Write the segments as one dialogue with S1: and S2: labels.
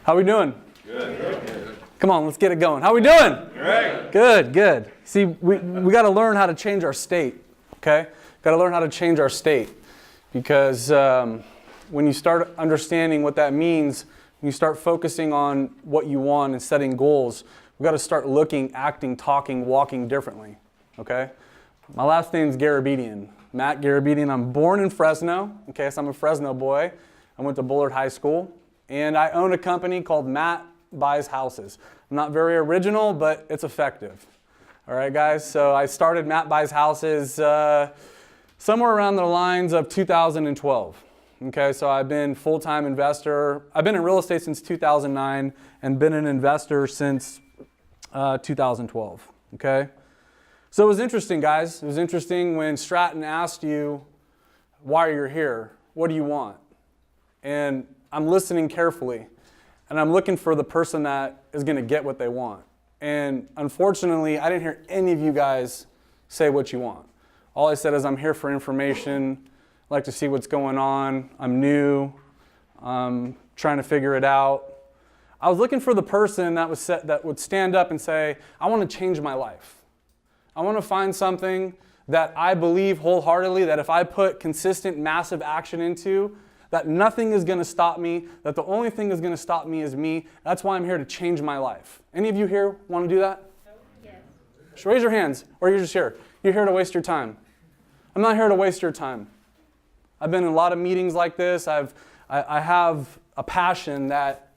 S1: How we doing?
S2: Good.
S1: Come on, let's get it going. How we doing?
S2: Great.
S1: Good. See, we got to learn how to change our state, okay? Got to learn how to change our state because when you start understanding what that means, when you start focusing on what you want and setting goals, we got to start looking, acting, talking, walking differently, okay? My last name's Garabedian, Matt Garabedian. I'm born in Fresno, okay, so I'm a Fresno boy. I went to Bullard High School, and I own a company called Matt Buys Houses. I'm not very original, but it's effective. All right, guys, so I started Matt Buys Houses somewhere around the lines of 2012. Okay, so I've been full-time investor. I've been in real estate since 2009 and been an investor since 2012, okay? So it was interesting, guys. It was interesting when Stratton asked you why you're here. What do you want? And I'm listening carefully, and I'm looking for the person that is going to get what they want. And unfortunately, I didn't hear any of you guys say what you want. All I said is I'm here for information. I like to see what's going on. I'm new. I'm trying to figure it out. I was looking for the person that would stand up and say, I want to change my life. I want to find something that I believe wholeheartedly that if I put consistent, massive action into, that nothing is going to stop me, that the only thing that's going to stop me is me. That's why I'm here to change my life. Any of you here want to do that? Yes. Just raise your hands, or you're just here. You're here to waste your time. I'm not here to waste your time. I've been in a lot of meetings like this. I have a passion that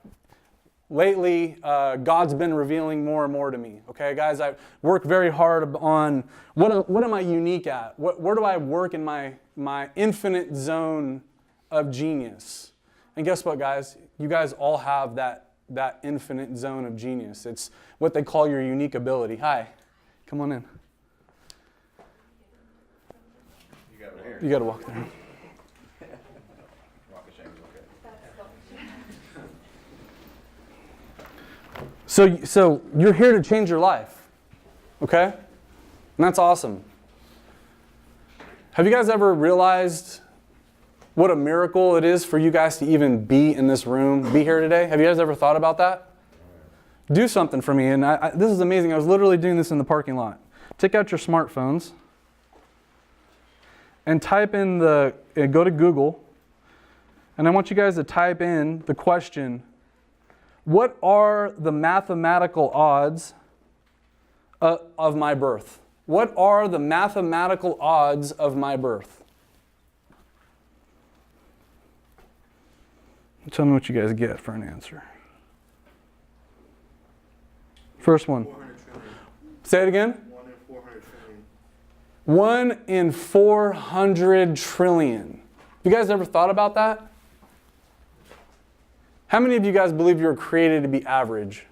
S1: lately God's been revealing more and more to me. Okay, guys, I work very hard on what am I unique at? Where do I work in my infinite zone of genius? And guess what, guys? You guys all have that infinite zone of genius. It's what they call your unique ability. Hi, come on in. You got to walk there. So you're here to change your life, okay? And that's awesome. Have you guys ever realized what a miracle it is for you guys to even be in this room, be here today? Have you guys ever thought about that? Do something for me. And this is amazing. I was literally doing this in the parking lot. Take out your smartphones and type in go to Google. And I want you guys to type in the question, what are the mathematical odds of my birth? What are the mathematical odds of my birth? Tell me what you guys get for an answer. First one.
S3: 400 trillion.
S1: Say it again.
S3: 1 in 400 trillion.
S1: 1 in 400 trillion. You guys ever thought about that? How many of you guys believe you were created to be average?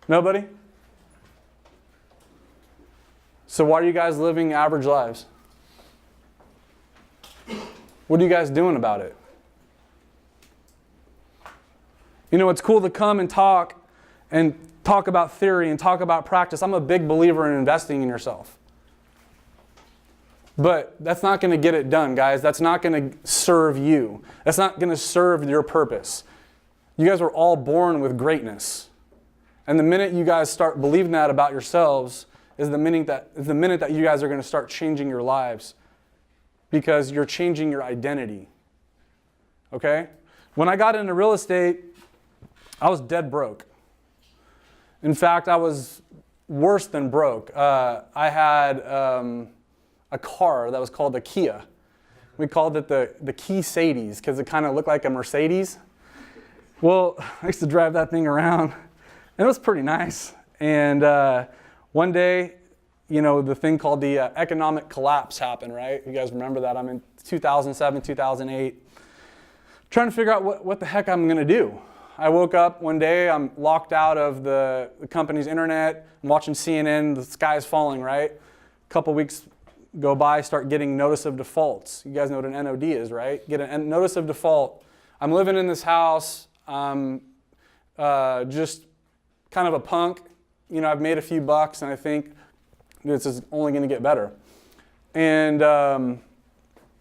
S1: Nobody? So why are you guys living average lives? What are you guys doing about it? You know, it's cool to come and talk about theory and talk about practice. I'm a big believer in investing in yourself. But that's not going to get it done, guys. That's not going to serve you. That's not going to serve your purpose. You guys were all born with greatness. And the minute you guys start believing that about yourselves is the minute that you guys are going to start changing your lives, because you're changing your identity. Okay? When I got into real estate, I was dead broke. In fact, I was worse than broke. I had a car that was called a Kia. We called it the Key Sadies because it kind of looked like a Mercedes. Well, I used to drive that thing around, and it was pretty nice. And one day, you know, the thing called the economic collapse happened, right? You guys remember that? I'm in 2007, 2008, trying to figure out what the heck I'm going to do. I woke up one day, I'm locked out of the company's internet, I'm watching CNN, the sky's falling, right? A couple weeks go by, start getting notice of defaults. You guys know what an NOD is, right? Get a notice of default. I'm living in this house, just kind of a punk. You know, I've made a few bucks, and I think this is only going to get better. And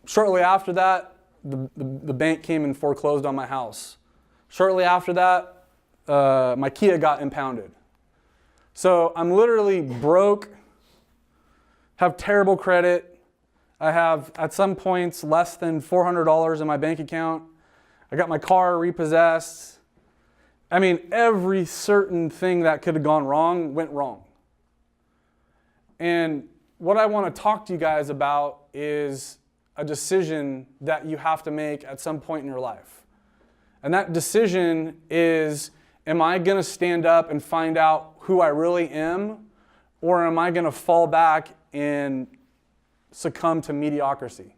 S1: shortly after that, the bank came and foreclosed on my house. Shortly after that, my Kia got impounded. So I'm literally broke, have terrible credit. I have, at some points, less than $400 in my bank account. I got my car repossessed. I mean, every certain thing that could have gone wrong went wrong. And what I want to talk to you guys about is a decision that you have to make at some point in your life. And that decision is, am I going to stand up and find out who I really am, or am I going to fall back and succumb to mediocrity?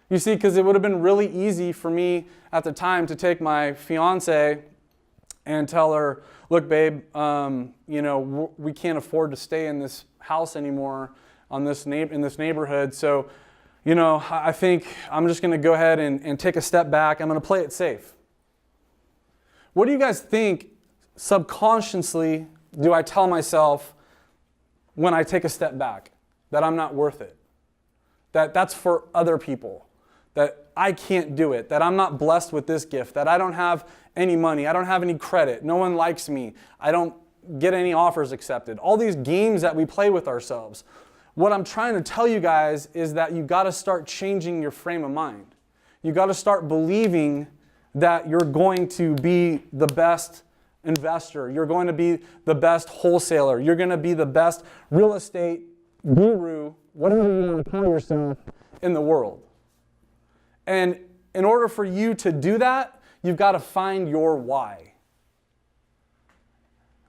S1: You see, because it would have been really easy for me at the time to take my fiance and tell her, look, babe, we can't afford to stay in this house anymore in this neighborhood. So, I think I'm just going to go ahead and take a step back. I'm going to play it safe. What do you guys think subconsciously do I tell myself when I take a step back? That I'm not worth it. That's for other people. That I can't do it. That I'm not blessed with this gift. That I don't have any money. I don't have any credit. No one likes me. I don't get any offers accepted. All these games that we play with ourselves. What I'm trying to tell you guys is that you got to start changing your frame of mind. You got to start believing that you're going to be the best investor. You're going to be the best wholesaler. You're going to be the best real estate guru, whatever you want to call yourself, in the world. And in order for you to do that, you've got to find your why.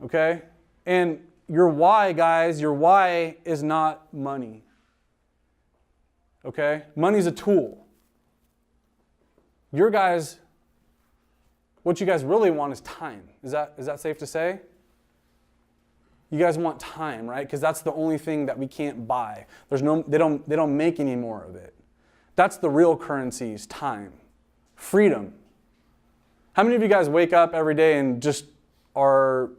S1: Okay? And your why, guys, your why is not money. Okay? Money's a tool. What you guys really want is time. Is that safe to say? You guys want time, right? Because that's the only thing that we can't buy. They don't make any more of it. That's the real currency, is time. Freedom. How many of you guys wake up every day and just are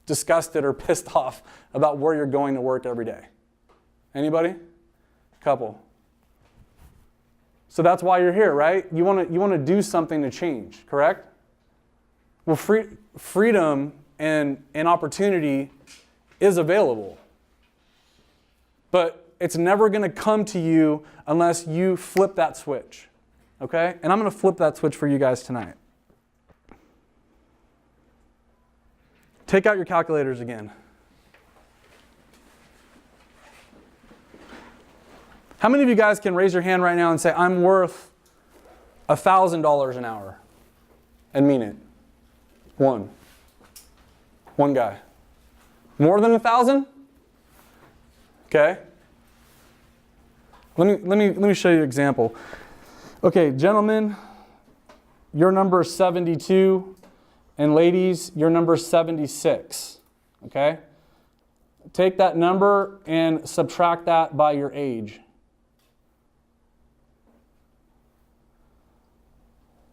S1: disgusted or pissed off about where you're going to work every day? Anybody? Couple. So that's why you're here, right? You want to do something to change, correct? Well, freedom and opportunity is available. But it's never going to come to you unless you flip that switch. Okay? And I'm going to flip that switch for you guys tonight. Take out your calculators again. How many of you guys can raise your hand right now and say, I'm worth $1,000 an hour? And mean it. One guy. More than 1,000? Okay. Let me show you an example. Okay, gentlemen, your number is 72, and ladies, your number is 76. Okay? Take that number and subtract that by your age.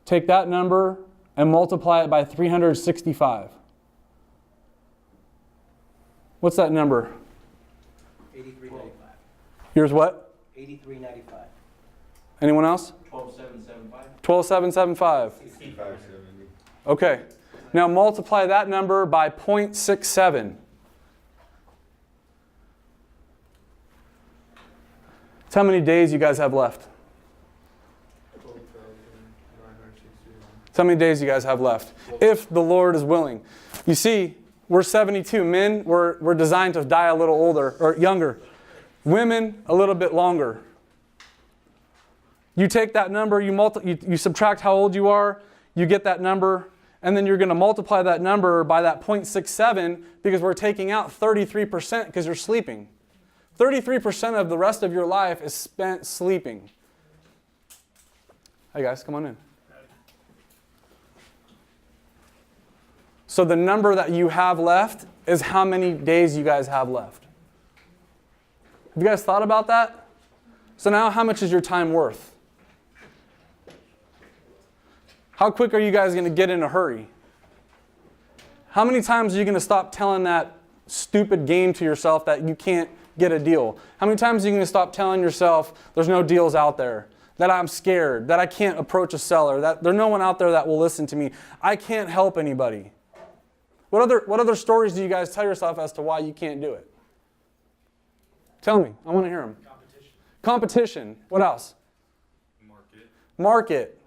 S1: Take that number and multiply it by 365. What's that number?
S2: 83.95.
S1: Yours what?
S2: 83.95.
S1: Anyone else?
S2: 12,775.
S1: 12,775.
S2: 65.70.
S1: Okay. Now multiply that number by 0.67. That's how many days you guys have left. That's how many days you guys have left, if the Lord is willing. You see, we're 72. Men, we're designed to die a little older or younger. Women, a little bit longer. You take that number, you subtract how old you are, you get that number, and then you're going to multiply that number by that 0.67 because we're taking out 33% because you're sleeping. 33% of the rest of your life is spent sleeping. Hey guys, come on in. So the number that you have left is how many days you guys have left. Have you guys thought about that? So now how much is your time worth? How quick are you guys going to get in a hurry? How many times are you going to stop telling that stupid game to yourself that you can't get a deal? How many times are you going to stop telling yourself there's no deals out there? that I'm scared, that I can't approach a seller, that there's no one out there that will listen to me. I can't help anybody. What other stories do you guys tell yourself as to why you can't do it? Tell me. I want to hear them. Competition. What else? Market.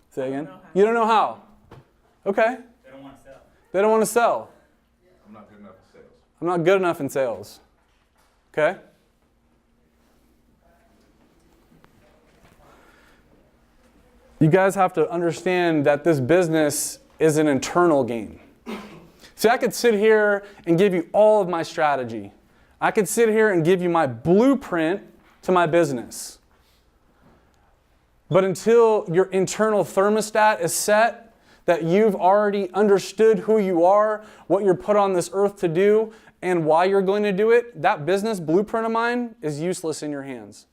S1: Say again. You don't know how. Okay.
S3: They don't want to sell.
S1: They don't want to sell.
S4: I'm not good enough in sales.
S1: I'm not good enough in sales. Okay? You guys have to understand that this business is an internal game. See, I could sit here and give you all of my strategy. I could sit here and give you my blueprint to my business. But until your internal thermostat is set, that you've already understood who you are, what you're put on this earth to do, and why you're going to do it, that business blueprint of mine is useless in your hands.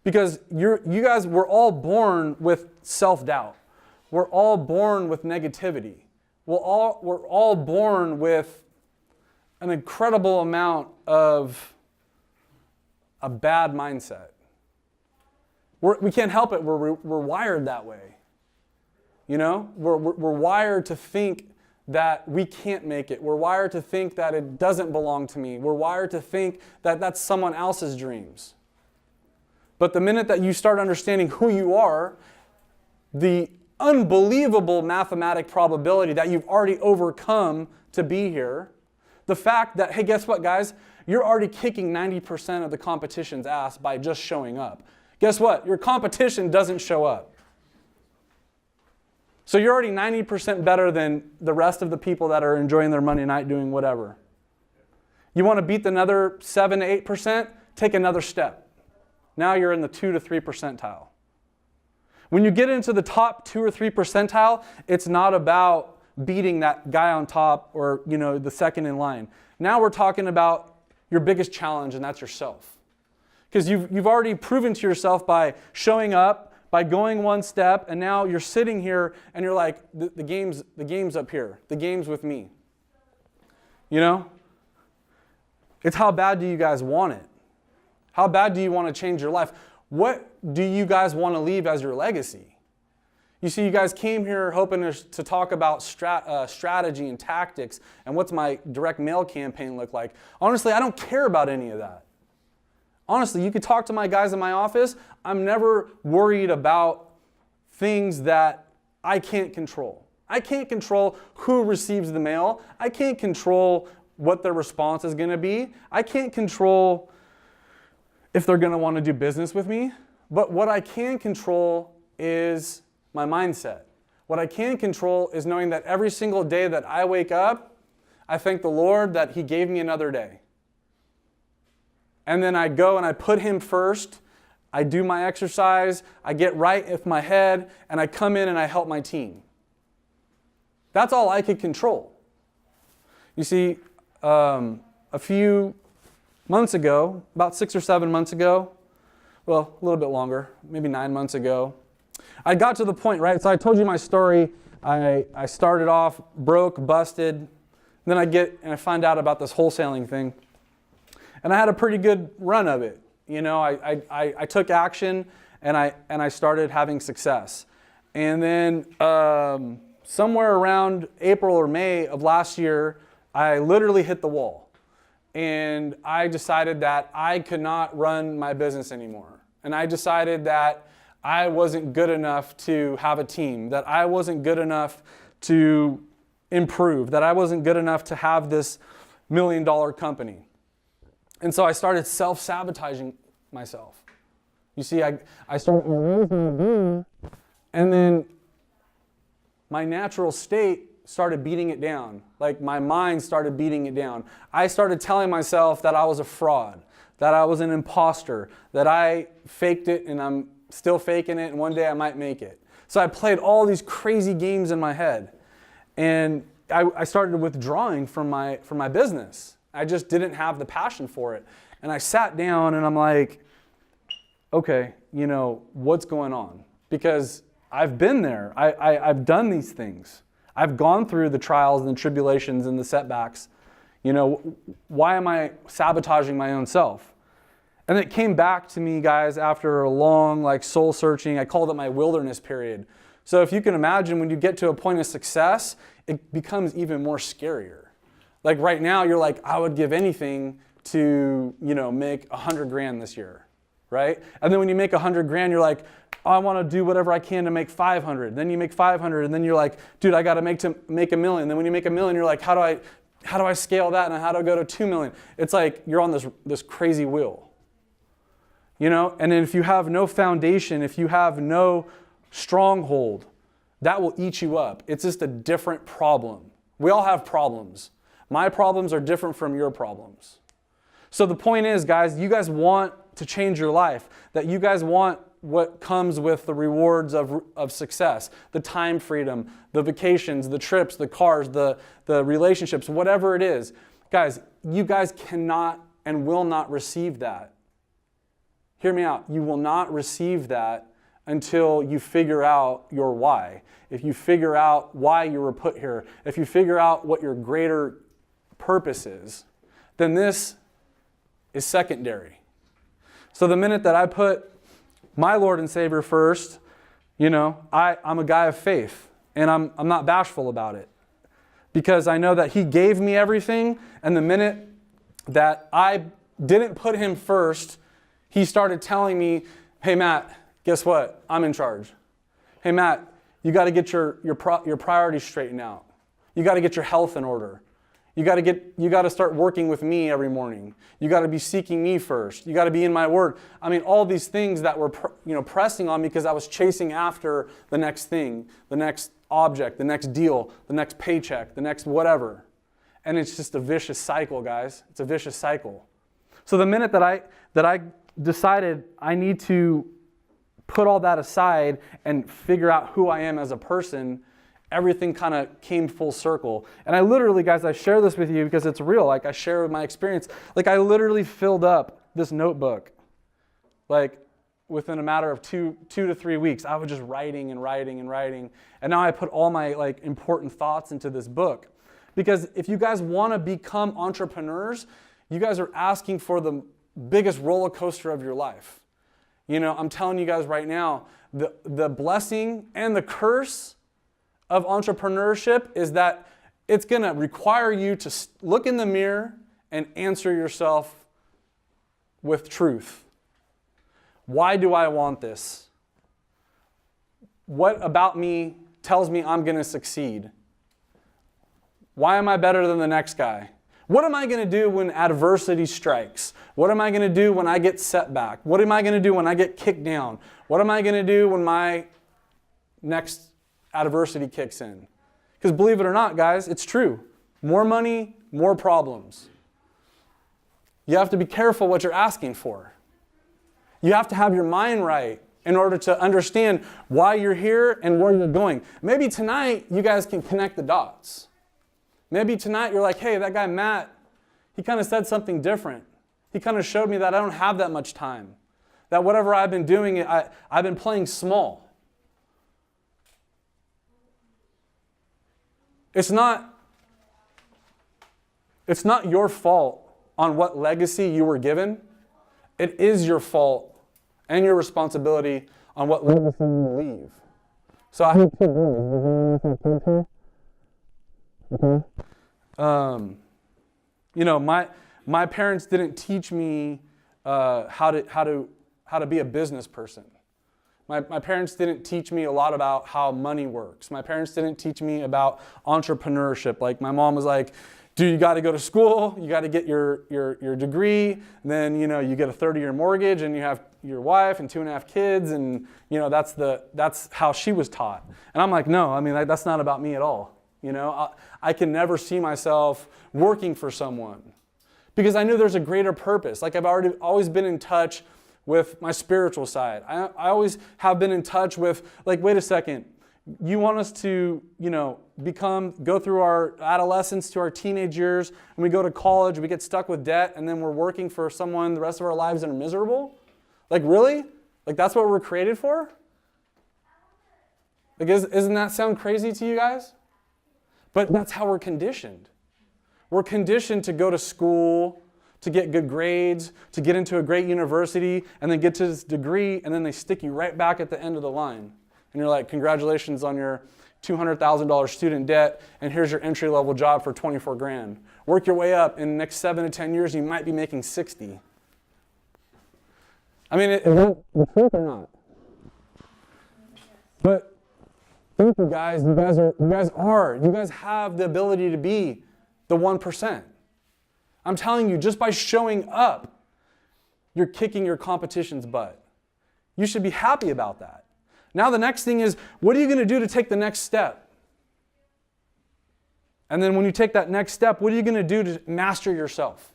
S1: Because you guys were all born with self-doubt. We're all born with negativity. We're all born with an incredible amount of a bad mindset. We can't help it. We're wired that way. You know, we're wired to think that we can't make it. We're wired to think that it doesn't belong to me. We're wired to think that that's someone else's dreams. But the minute that you start understanding who you are, the unbelievable mathematic probability that you've already overcome to be here, the fact that, hey, guess what, guys? You're already kicking 90% of the competition's ass by just showing up. Guess what? Your competition doesn't show up. So you're already 90% better than the rest of the people that are enjoying their Monday night doing whatever. You want to beat the another 7 to 8%? Take another step. Now you're in the 2 to 3 percentile. When you get into the top 2 or 3 percentile, it's not about beating that guy on top or, you know, the second in line. Now we're talking about your biggest challenge, and that's yourself. Because you've already proven to yourself by showing up, by going one step, and now you're sitting here and you're like, the game's up here. The game's with me. You know? It's how bad do you guys want it? How bad do you want to change your life? What do you guys want to leave as your legacy? You see, you guys came here hoping to talk about strategy and tactics and what's my direct mail campaign look like. Honestly, I don't care about any of that. Honestly, you could talk to my guys in my office. I'm never worried about things that I can't control. I can't control who receives the mail. I can't control what their response is going to be. I can't control if they're going to want to do business with me. But what I can control is my mindset. What I can control is knowing that every single day that I wake up, I thank the Lord that He gave me another day. And then I go and I put Him first. I do my exercise. I get right with my head. And I come in and I help my team. That's all I could control. You see, a few months ago, about 6 or 7 months ago, well, a little bit longer, maybe 9 months ago, I got to the point, right? So I told you my story. I started off broke, busted. Then I find out about this wholesaling thing. And I had a pretty good run of it. You know, I took action and I started having success. And then somewhere around April or May of last year, I literally hit the wall. And I decided that I could not run my business anymore. And I decided that I wasn't good enough to have a team, that I wasn't good enough to improve, that I wasn't good enough to have this $1 million company. And so I started self-sabotaging myself. You see, I started, and then my natural state started beating it down. Like my mind started beating it down. I started telling myself that I was a fraud, that I was an imposter, that I faked it and I'm still faking it and one day I might make it. So I played all these crazy games in my head. And I started withdrawing from my business. I just didn't have the passion for it. And I sat down and I'm like, okay, you know, what's going on? Because I've been there. I've done these things. I've gone through the trials and the tribulations and the setbacks. You know, why am I sabotaging my own self? And it came back to me, guys, after a long like soul searching. I called it my wilderness period. So if you can imagine, when you get to a point of success, it becomes even more scarier. Like right now, you're like, I would give anything to, make 100 grand this year, right? And then when you make 100 grand, you're like, oh, I want to do whatever I can to make 500. Then you make 500, and then you're like, dude, I got to make $1 million. Then when you make $1 million, you're like, how do I scale that, and how do I go to 2 million? It's like you're on this crazy wheel. And then if you have no foundation, if you have no stronghold, that will eat you up. It's just a different problem. We all have problems. My problems are different from your problems. So the point is, guys, you guys want to change your life, that you guys want what comes with the rewards of success, the time freedom, the vacations, the trips, the cars, the relationships, whatever it is. Guys, you guys cannot and will not receive that. Hear me out. You will not receive that until you figure out your why. If you figure out why you were put here, if you figure out what your greater purpose is, then this is secondary. So the minute that I put my Lord and Savior first, I'm a guy of faith, and I'm not bashful about it, because I know that He gave me everything, and the minute that I didn't put Him first, He started telling me, hey Matt, guess what? I'm in charge. Hey Matt, you got to get your priorities straightened out. You got to get your health in order. You got to start working with me every morning. You got to be seeking me first. You got to be in my word. I mean, all these things that were pressing on me because I was chasing after the next thing, the next object, the next deal, the next paycheck, the next whatever. And it's just a vicious cycle, guys. It's a vicious cycle. So the minute that I decided I need to put all that aside and figure out who I am as a person, everything kind of came full circle. And I literally, guys, I share this with you because it's real. Like, I share my experience. Like, I literally filled up this notebook, like, within a matter of two to 3 weeks. I was just writing and writing and writing. And now I put all my, important thoughts into this book. Because if you guys want to become entrepreneurs, you guys are asking for the biggest roller coaster of your life. I'm telling you guys right now, the blessing and the curse of entrepreneurship is that it's going to require you to look in the mirror and answer yourself with truth. Why do I want this? What about me tells me I'm going to succeed? Why am I better than the next guy? What am I going to do when adversity strikes? What am I going to do when I get set back? What am I going to do when I get kicked down? What am I going to do when my next adversity kicks in? Because believe it or not, guys, it's true. More money, more problems. You have to be careful what you're asking for. You have to have your mind right in order to understand why you're here and where you're going. Maybe tonight you guys can connect the dots. Maybe tonight you're like, hey, that guy Matt, he kind of said something different. He kind of showed me that I don't have that much time. That whatever I've been doing, I've been playing small. It's not your fault on what legacy you were given. It is your fault and your responsibility on what legacy you leave. So I have 2 boys. My parents didn't teach me how to be a business person. My parents didn't teach me a lot about how money works. My parents didn't teach me about entrepreneurship. Like, my mom was like, dude, you got to go to school, you got to get your degree, and then you get a 30-year mortgage, and you have your wife and 2.5 kids, and that's how she was taught. And I'm like, no, that's not about me at all. I can never see myself working for someone because I knew there's a greater purpose. Like, I've always been in touch with my spiritual side. I always have been in touch with, like, wait a second, you want us to, go through our adolescence to our teenage years, and we go to college, we get stuck with debt, and then we're working for someone the rest of our lives and are miserable? Like, really? Like, that's what we're created for? Like, doesn't that sound crazy to you guys? But that's how we're conditioned. We're conditioned to go to school, to get good grades, to get into a great university, and then get to this degree, and then they stick you right back at the end of the line. And you're like, congratulations on your $200,000 student debt, and here's your entry-level job for 24 grand. Work your way up. In the next 7 to 10 years, you might be making 60. I mean, is that the truth or not? But thank you guys. You guys have the ability to be the 1%. I'm telling you, just by showing up, you're kicking your competition's butt. You should be happy about that. Now the next thing is, what are you going to do to take the next step? And then when you take that next step, what are you going to do to master yourself?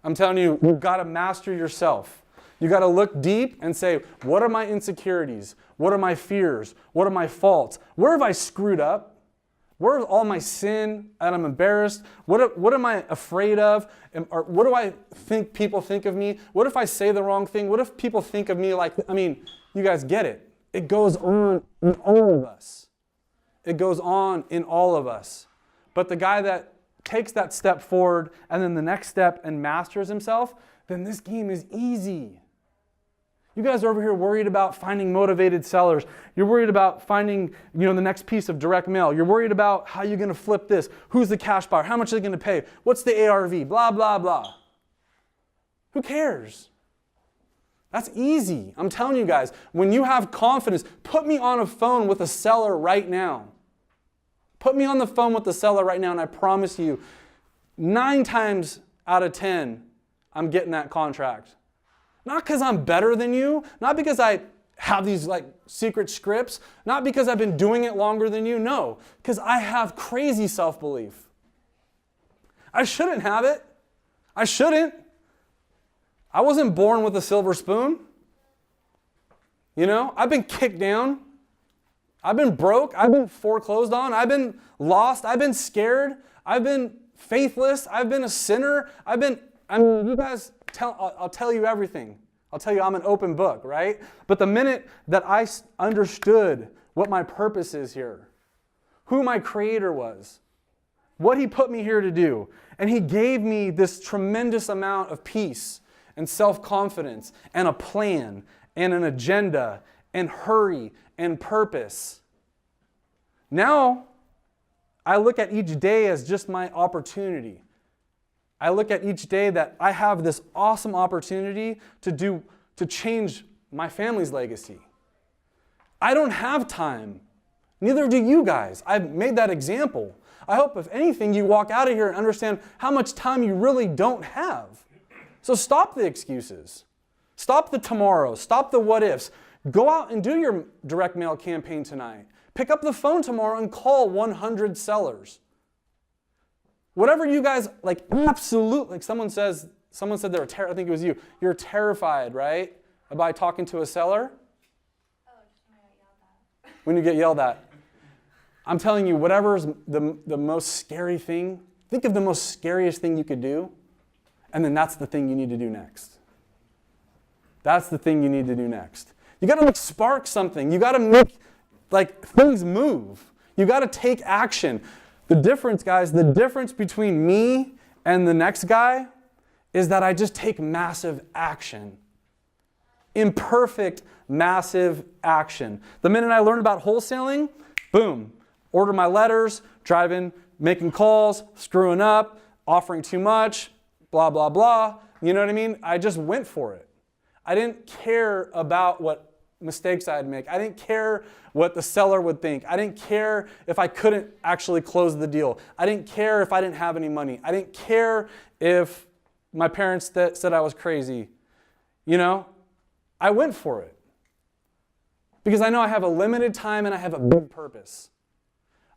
S1: I'm telling you, you've got to master yourself. You got to look deep and say, what are my insecurities? What are my fears? What are my faults? Where have I screwed up? Where is all my sin and I'm embarrassed? What am I afraid of? Or what do I think people think of me? What if I say the wrong thing? What if people think of me like, you guys get it. It goes on in all of us. It goes on in all of us. But the guy that takes that step forward and then the next step and masters himself, then this game is easy. You guys are over here worried about finding motivated sellers. You're worried about finding, the next piece of direct mail. You're worried about how you're going to flip this. Who's the cash buyer? How much are they going to pay? What's the ARV? Blah, blah, blah. Who cares? That's easy. I'm telling you guys, when you have confidence, put me on a phone with a seller right now. Put me on the phone with the seller right now, and I promise you, 9 times out of 10, I'm getting that contract. Not because I'm better than you, not because I have these secret scripts, not because I've been doing it longer than you, no, because I have crazy self-belief. I shouldn't have it. I shouldn't. I wasn't born with a silver spoon. I've been kicked down. I've been broke. I've been foreclosed on. I've been lost. I've been scared. I've been faithless. I've been a sinner. You guys, I'll tell you everything. I'll tell you I'm an open book, right? But the minute that I understood what my purpose is here, who my creator was, what he put me here to do, and he gave me this tremendous amount of peace and self-confidence and a plan and an agenda and hurry and purpose. Now, I look at each day as just my opportunity. I look at each day that I have this awesome opportunity to change my family's legacy. I don't have time. Neither do you guys. I've made that example. I hope, if anything, you walk out of here and understand how much time you really don't have. So stop the excuses. Stop the tomorrows. Stop the what ifs. Go out and do your direct mail campaign tonight. Pick up the phone tomorrow and call 100 sellers. Whatever you guys, absolutely, someone said they were terrified, I think it was you. You're terrified, right? By talking to a seller?
S3: Oh, just when I got yelled at.
S1: When you get yelled at. I'm telling you, whatever's the most scary thing, think of the most scariest thing you could do, and then that's the thing you need to do next. That's the thing you need to do next. You got to spark something. You got to make things move. You got to take action. The difference, guys, the difference between me and the next guy is that I just take massive action. Imperfect, massive action. The minute I learned about wholesaling, boom, order my letters, driving, making calls, screwing up, offering too much, blah, blah, blah. You know what I mean? I just went for it. I didn't care about what mistakes I'd make. I didn't care what the seller would think. I didn't care if I couldn't actually close the deal. I didn't care if I didn't have any money. I didn't care if my parents said I was crazy. I went for it. Because I know I have a limited time and I have a big purpose.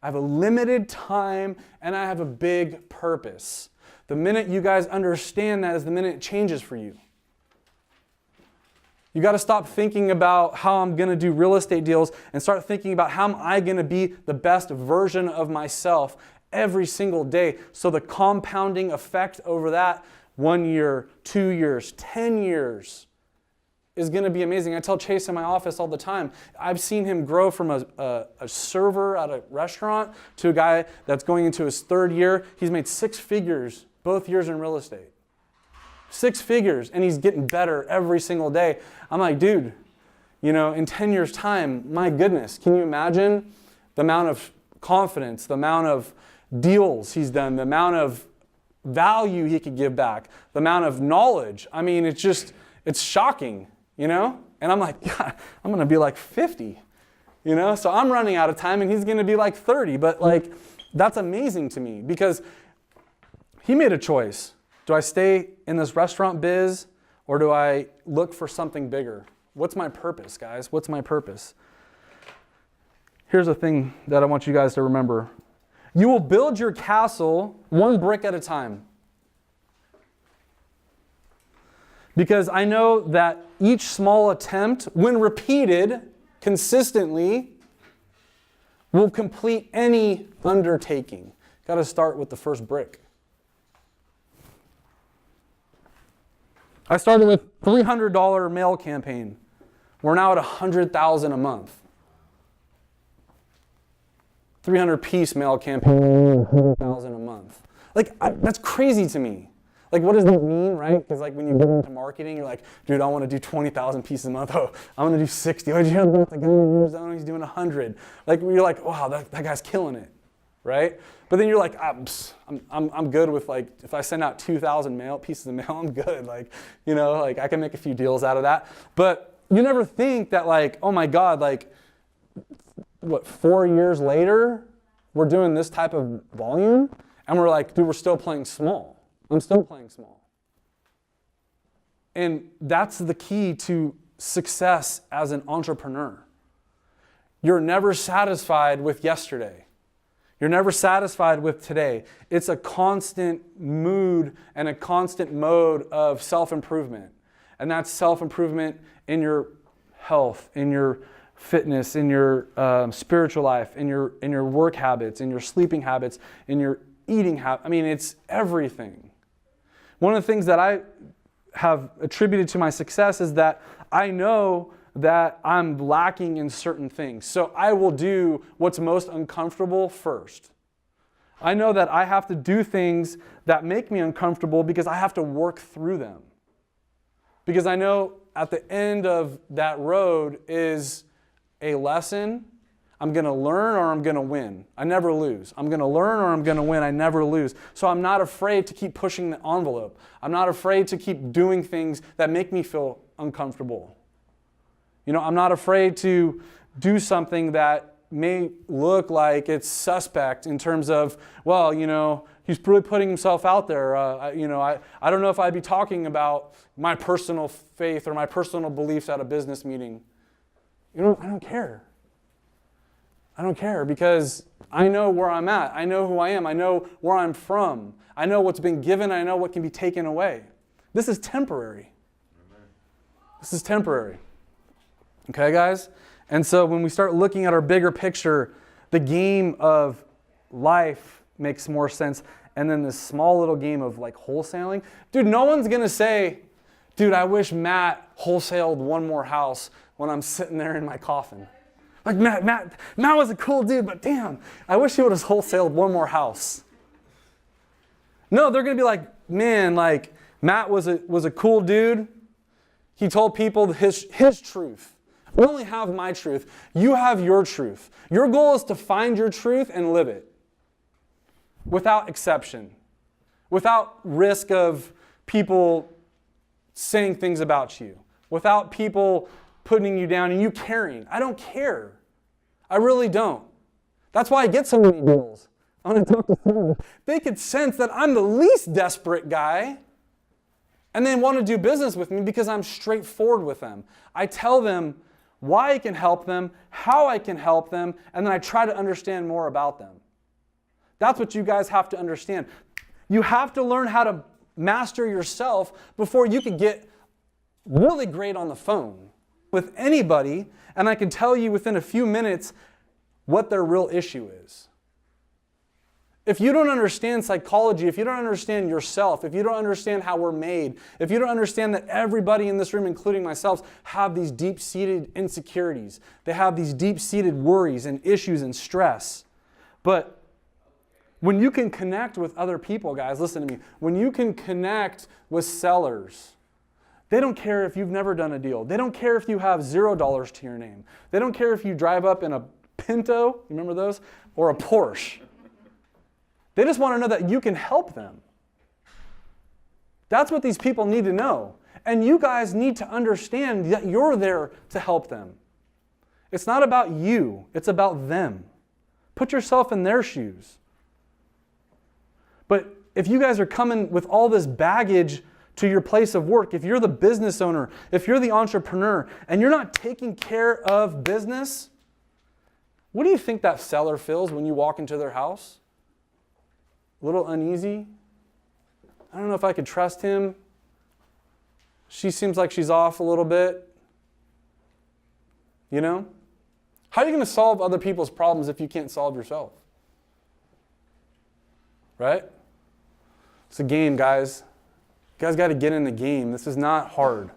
S1: I have a limited time and I have a big purpose. The minute you guys understand that is the minute it changes for you. You got to stop thinking about how I'm going to do real estate deals and start thinking about how am I going to be the best version of myself every single day. So the compounding effect over that 1 year, 2 years, 10 years is going to be amazing. I tell Chase in my office all the time, I've seen him grow from a server at a restaurant to a guy that's going into his 3rd year. He's made 6 figures both years in real estate. 6 figures, and he's getting better every single day. I'm like, dude, in 10 years' time, my goodness, can you imagine the amount of confidence, the amount of deals he's done, the amount of value he could give back, the amount of knowledge. I mean, it's shocking, And I'm like, God, I'm going to be like 50, So I'm running out of time, and he's going to be like 30. But that's amazing to me because he made a choice. Do I stay in this restaurant biz, or do I look for something bigger? What's my purpose, guys? What's my purpose? Here's a thing that I want you guys to remember. You will build your castle one brick at a time. Because I know that each small attempt, when repeated consistently, will complete any undertaking. Got to start with the first brick. I started with $300 mail campaign. We're now at $100,000 a month. 300-piece mail campaign, $100,000 a month. That's crazy to me. What does that mean, right? Because when you get into marketing, you're like, dude, I want to do 20,000 pieces a month. Oh, I want to do 60. Oh, did you hear about the guy in Arizona? He's doing 100. You're like, wow, that guy's killing it, right? But then you're like, I'm good with if I send out 2,000 pieces of mail, I'm good. I can make a few deals out of that. But you never think that oh my God, 4 years later, we're doing this type of volume, and we're like, dude, we're still playing small. I'm still playing small. And that's the key to success as an entrepreneur. You're never satisfied with yesterday. You're never satisfied with today. It's a constant mood and a constant mode of self-improvement. And that's self-improvement in your health, in your fitness, in your spiritual life, in your work habits, in your sleeping habits, in your eating habits. I mean, it's everything. One of the things that I have attributed to my success is that I know that I'm lacking in certain things. So I will do what's most uncomfortable first. I know that I have to do things that make me uncomfortable because I have to work through them. Because I know at the end of that road is a lesson. I'm going to learn or I'm going to win. I never lose. I'm going to learn or I'm going to win. I never lose. So I'm not afraid to keep pushing the envelope. I'm not afraid to keep doing things that make me feel uncomfortable. I'm not afraid to do something that may look like it's suspect in terms of, he's really putting himself out there. I don't know if I'd be talking about my personal faith or my personal beliefs at a business meeting. I don't care. I don't care because I know where I'm at. I know who I am. I know where I'm from. I know what's been given. I know what can be taken away. This is temporary. This is temporary. Okay, guys? And so when we start looking at our bigger picture, the game of life makes more sense. And then this small little game of wholesaling. Dude, no one's going to say, dude, I wish Matt wholesaled one more house when I'm sitting there in my coffin. Matt was a cool dude, but damn, I wish he would have wholesaled one more house. No, they're going to be like, man, Matt was a cool dude. He told people his truth. I only have my truth. You have your truth. Your goal is to find your truth and live it without exception, without risk of people saying things about you, without people putting you down and you caring. I don't care. I really don't. That's why I get so many deals. I want to talk to someone. They could sense that I'm the least desperate guy and they want to do business with me because I'm straightforward with them. I tell them why I can help them, how I can help them, and then I try to understand more about them. That's what you guys have to understand. You have to learn how to master yourself before you can get really great on the phone with anybody, and I can tell you within a few minutes what their real issue is. If you don't understand psychology, if you don't understand yourself, if you don't understand how we're made, if you don't understand that everybody in this room, including myself, have these deep-seated insecurities, they have these deep-seated worries and issues and stress. But When you can connect with other people, guys, listen to me. When you can connect with sellers, they don't care if you've never done a deal. They don't care if you have $0 to your name. They don't care if you drive up in a Pinto, you remember those? Or a Porsche. They just want to know that you can help them. That's what these people need to know. And you guys need to understand that you're there to help them. It's not about you, it's about them. Put yourself in their shoes. But if you guys are coming with all this baggage to your place of work, if you're the business owner, if you're the entrepreneur, and you're not taking care of business, what do you think that seller feels when you walk into their house? A little uneasy? I don't know if I could trust him. She seems like she's off a little bit. You know? How are you going to solve other people's problems if you can't solve yourself? Right? It's a game, guys. You guys got to get in the game. This is not hard.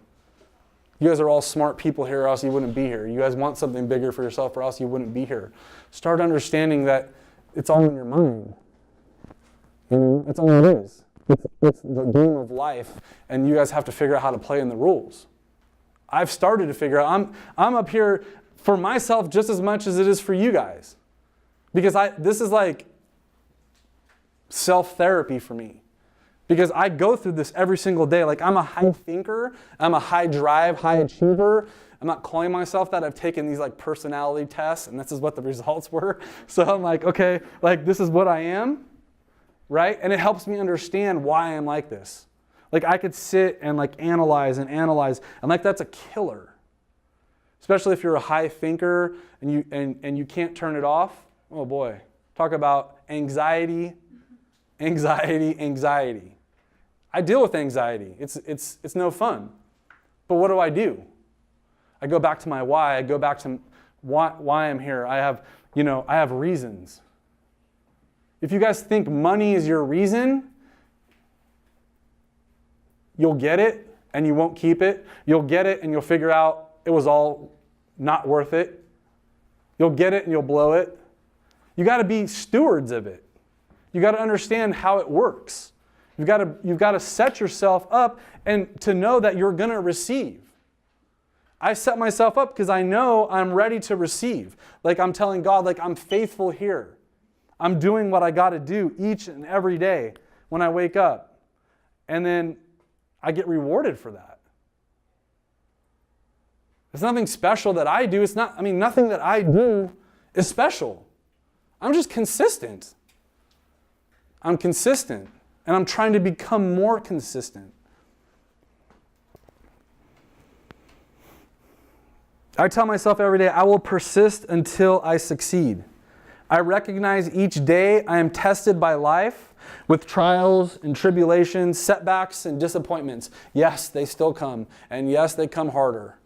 S1: You guys are all smart people here, or else you wouldn't be here. You guys want something bigger for yourself, or else you wouldn't be here. Start understanding that it's all in your mind. You know, that's all it is. It's the game of life, and you guys have to figure out how to play in the rules. I've started to figure out. I'm up here for myself just as much as it is for you guys, because this is like self-therapy for me. Because I go through this every single day. Like, I'm a high thinker. I'm a high drive, high achiever. I'm not calling myself that. I've taken these like personality tests, and this is what the results were. So I'm like, okay, like this is what I am, right? And it helps me understand why I'm like this. Like, I could sit and like analyze, and like that's a killer. Especially if you're a high thinker and you can't turn it off. Oh boy, talk about anxiety. I deal with anxiety. It's no fun. But what do? I go back to my why. I go back to why I'm here. I have reasons. If you guys think money is your reason, you'll get it and you won't keep it. You'll get it and you'll figure out it was all not worth it. You'll get it and you'll blow it. You got to be stewards of it. You got to understand how it works. You've got to set yourself up and to know that you're going to receive. I set myself up because I know I'm ready to receive. Like, I'm telling God, like, I'm faithful here. I'm doing what I got to do each and every day when I wake up. And then I get rewarded for that. It's nothing special that I do. Nothing that I do is special. I'm just consistent. I'm consistent, and I'm trying to become more consistent. I tell myself every day, I will persist until I succeed. I recognize each day I am tested by life with trials and tribulations, setbacks and disappointments. Yes, they still come, and yes, they come harder.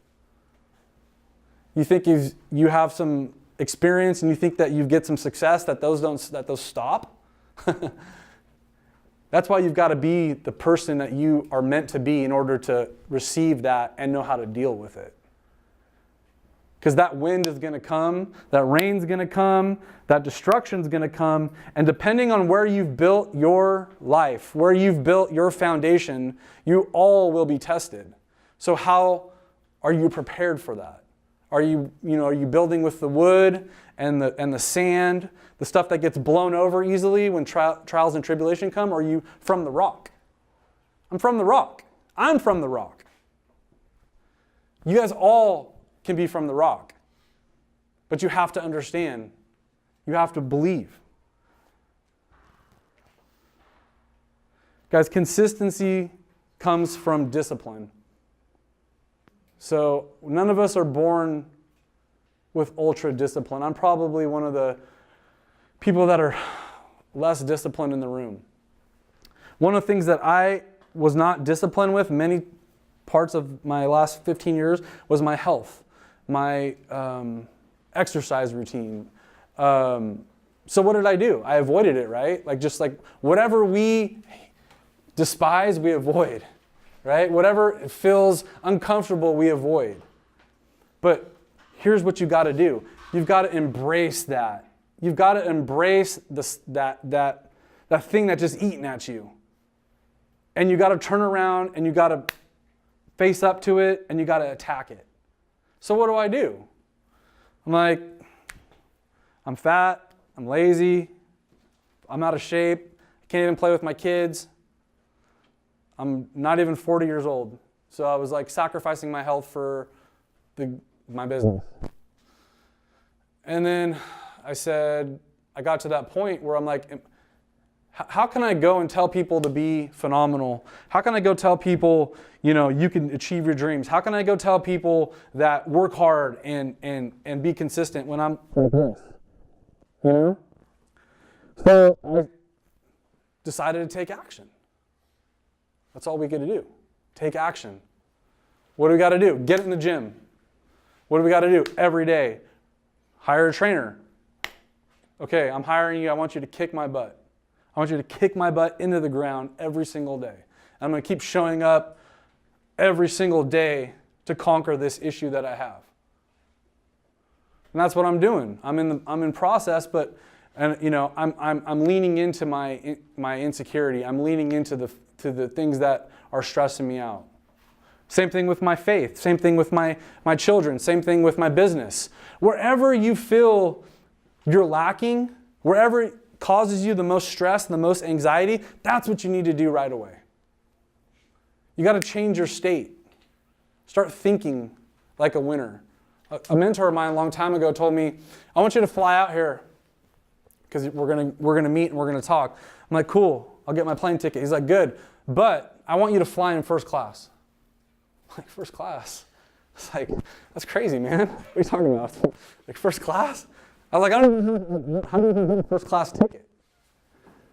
S1: You think you have some experience and you think that you get some success, that those stop? That's why you've got to be the person that you are meant to be in order to receive that and know how to deal with it. Because that wind is going to come, that rain's going to come, that destruction's going to come, and depending on where you've built your life, where you've built your foundation, you all will be tested. So how are you prepared for that? Are you building with the wood and the sand, the stuff that gets blown over easily when trials and tribulation come, or are you from the rock? I'm from the rock. I'm from the rock. You guys all can be from the rock. But you have to understand. You have to believe. Guys, consistency comes from discipline. So none of us are born with ultra discipline. I'm probably one of the people that are less disciplined in the room. One of the things that I was not disciplined with many parts of my last 15 years was my health, my exercise routine. So what did I do? I avoided it, right? Just like whatever we despise, we avoid, right? Whatever feels uncomfortable, we avoid. But here's what you got to do. You've got to embrace that. You've got to embrace that that thing that's just eating at you. And you got to turn around and you got to face up to it and you got to attack it. So what do? I'm like, I'm fat, I'm lazy, I'm out of shape, I can't even play with my kids. I'm not even 40 years old. So I was like sacrificing my health for my business. And then I got to that point where I'm like, how can I go and tell people to be phenomenal? How can I go tell people, you can achieve your dreams? How can I go tell people that work hard and be consistent when I'm like this? So I decided to take action. That's all we get to do. Take action. What do we got to do? Get in the gym. What do we got to do every day? Hire a trainer. Okay, I'm hiring you. I want you to kick my butt. I want you to kick my butt into the ground every single day. And I'm going to keep showing up every single day to conquer this issue that I have. And that's what I'm doing. I'm in process, but I'm leaning into my insecurity. I'm leaning into the things that are stressing me out. Same thing with my faith. Same thing with my children. Same thing with my business. Wherever you feel you're lacking, wherever it causes you the most stress and the most anxiety, that's what you need to do right away. You got to change your state. Start thinking like a winner. A mentor of mine a long time ago told me, I want you to fly out here because we're gonna meet and we're gonna talk. I'm like, cool, I'll get my plane ticket. He's like, good, but I want you to fly in first class. I'm like, first class? It's like, that's crazy, man. What are you talking about? Like, first class? I was like, I don't know, how do you get a first class ticket?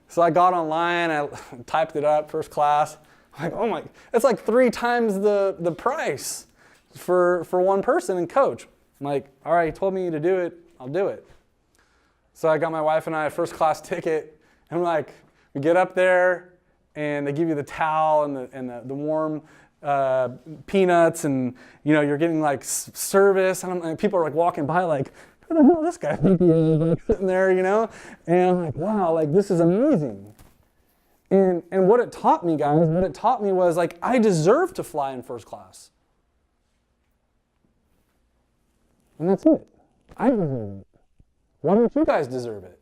S1: So I got online, I typed it up, first class. I'm like, oh my, it's like 3 times the price for one person and coach. I'm like, all right, he told me to do it, I'll do it. So I got my wife and I a first class ticket, and we get up there, and they give you the towel and the warm peanuts, and you're getting like service, and people are like walking by like, who the hell is this guy think he is, like sitting there, and I'm like, wow, like this is amazing. And what it taught me, guys, was like I deserve to fly in first class. And that's it. I deserve it. Why don't you guys deserve it?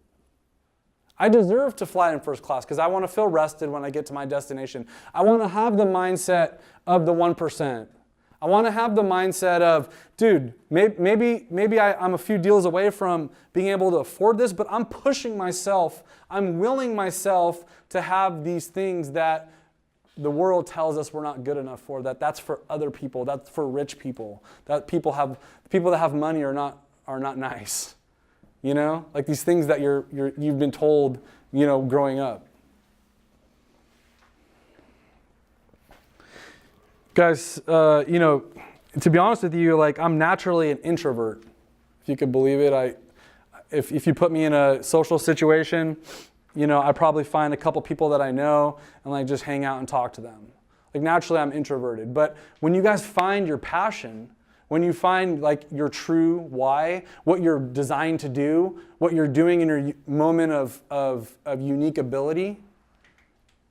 S1: I deserve to fly in first class because I want to feel rested when I get to my destination. I want to have the mindset of the 1%. I want to have the mindset of, dude, maybe I'm a few deals away from being able to afford this, but I'm pushing myself. I'm willing myself to have these things that the world tells us we're not good enough for, that's for other people, that's for rich people, that people that have money are not nice. Like these things that you've been told, growing up. Guys, to be honest with you, like I'm naturally an introvert. If you could believe it, if you put me in a social situation, I probably find a couple people that I know and like just hang out and talk to them. Like naturally I'm introverted, but when you guys find your passion, when you find like your true why, what you're designed to do, what you're doing in your moment of unique ability,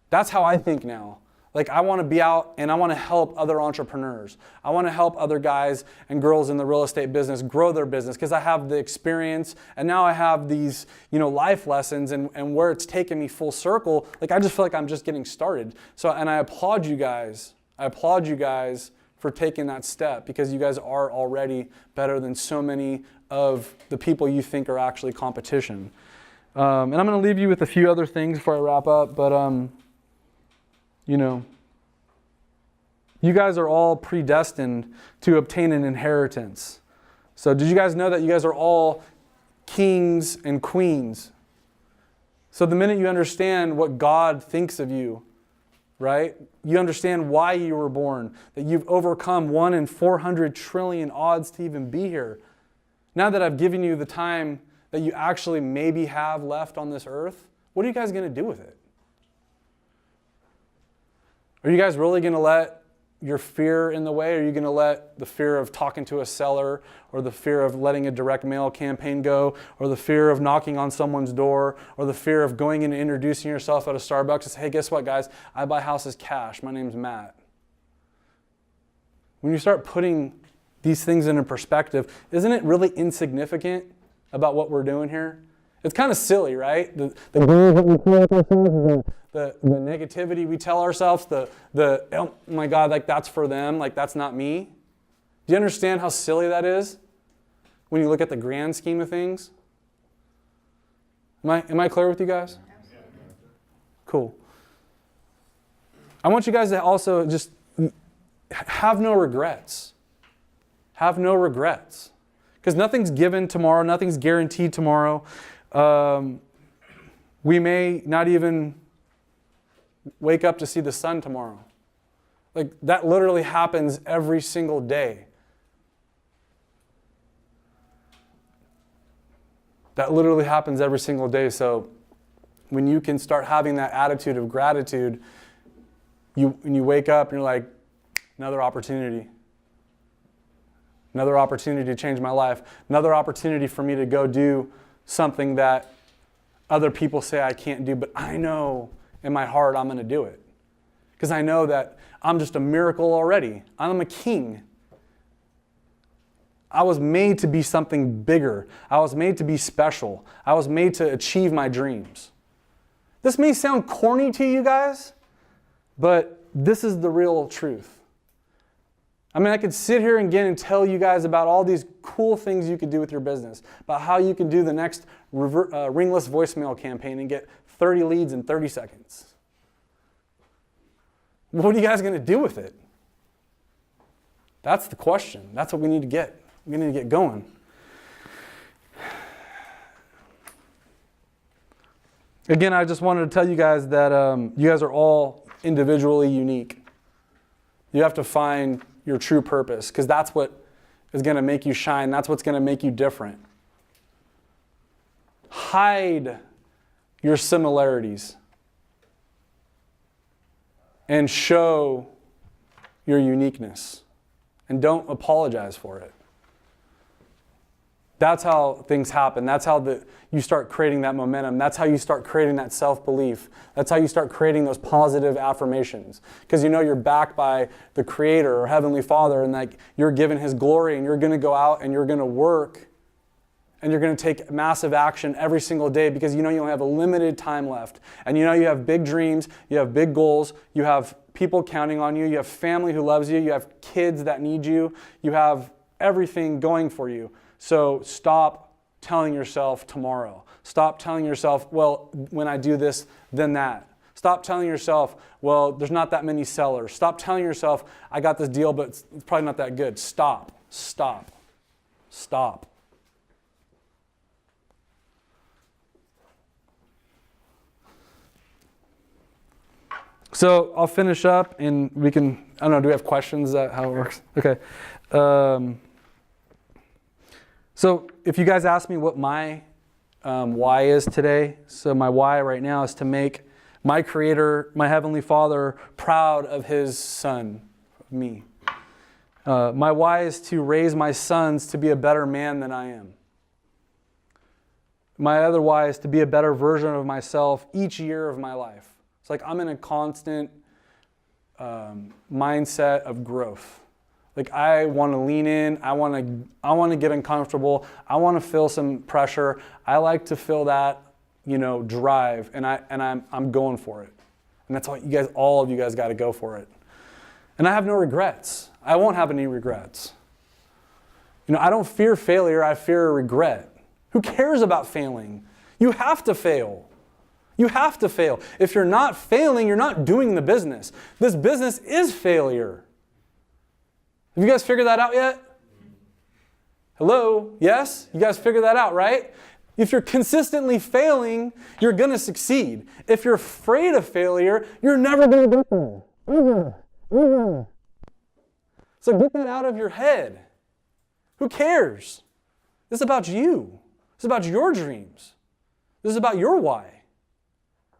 S1: that's how I think now. Like I want to be out and I want to help other entrepreneurs. I want to help other guys and girls in the real estate business grow their business because I have the experience and now I have these, life lessons and where it's taken me full circle. Like I just feel like I'm just getting started. So, and I applaud you guys. For taking that step because you guys are already better than so many of the people you think are actually competition. And I'm going to leave you with a few other things before I wrap up, but you guys are all predestined to obtain an inheritance. So did you guys know that you guys are all kings and queens? So the minute you understand what God thinks of you, right? You understand why you were born, that you've overcome 1 in 400 trillion odds to even be here. Now that I've given you the time that you actually maybe have left on this earth, what are you guys going to do with it? Are you guys really going to let, your fear in the way? Are you going to let the fear of talking to a seller, or the fear of letting a direct mail campaign go, or the fear of knocking on someone's door, or the fear of going in and introducing yourself at a Starbucks and say, hey, guess what, guys? I buy houses cash. My name's Matt. When you start putting these things into perspective, isn't it really insignificant about what we're doing here? It's kind of silly, right? The goals that we create ourselves, the negativity we tell ourselves, oh my God, like that's for them, like that's not me. Do you understand how silly that is when you look at the grand scheme of things? Am I clear with you guys? Cool. I want you guys to also just have no regrets. Have no regrets. Because nothing's given tomorrow, nothing's guaranteed tomorrow. We may not even wake up to see the sun tomorrow. Like that literally happens every single day. That literally happens every single day. So when you can start having that attitude of gratitude, when you wake up and you're like, another opportunity. Another opportunity to change my life. Another opportunity for me to go do something that other people say I can't do, but I know in my heart I'm going to do it. Because I know that I'm just a miracle already. I'm a king. I was made to be something bigger. I was made to be special. I was made to achieve my dreams. This may sound corny to you guys, but this is the real truth. I mean, I could sit here again and tell you guys about all these cool things you could do with your business, about how you can do the next ringless voicemail campaign and get 30 leads in 30 seconds. What are you guys going to do with it? That's the question. That's what we need to get. We need to get going. Again, I just wanted to tell you guys that you guys are all individually unique. You have to find your true purpose, because that's what is going to make you shine. That's what's going to make you different. Hide your similarities and show your uniqueness, and don't apologize for it. That's how things happen. That's how you start creating that momentum. That's how you start creating that self-belief. That's how you start creating those positive affirmations. Because you know you're backed by the Creator or Heavenly Father, and like you're given His glory, and you're going to go out and you're going to work, and you're going to take massive action every single day, because you know you only have a limited time left. And you know you have big dreams, you have big goals, you have people counting on you, you have family who loves you, you have kids that need you, you have everything going for you. So stop telling yourself tomorrow. Stop telling yourself, well, when I do this, then that. Stop telling yourself, well, there's not that many sellers. Stop telling yourself, I got this deal, but it's probably not that good. Stop. Stop. Stop. So I'll finish up, and we can, I don't know, do we have questions? Is that how it works? Okay. So if you guys ask me what my why is today, so my why right now is to make my Creator, my Heavenly Father, proud of His Son, me. My why is to raise my sons to be a better man than I am. My other why is to be a better version of myself each year of my life. It's like I'm in a constant mindset of growth. Like I want to lean in, I want to get uncomfortable, I want to feel some pressure. I like to feel that, drive, and I'm going for it. And that's all of you guys got to go for it. And I have no regrets. I won't have any regrets. I don't fear failure, I fear regret. Who cares about failing? You have to fail. You have to fail. If you're not failing, you're not doing the business. This business is failure. Have you guys figured that out yet? Hello? Yes? You guys figured that out, right? If you're consistently failing, you're going to succeed. If you're afraid of failure, you're never going to get there. So get that out of your head. Who cares? This is about you. This is about your dreams. This is about your why.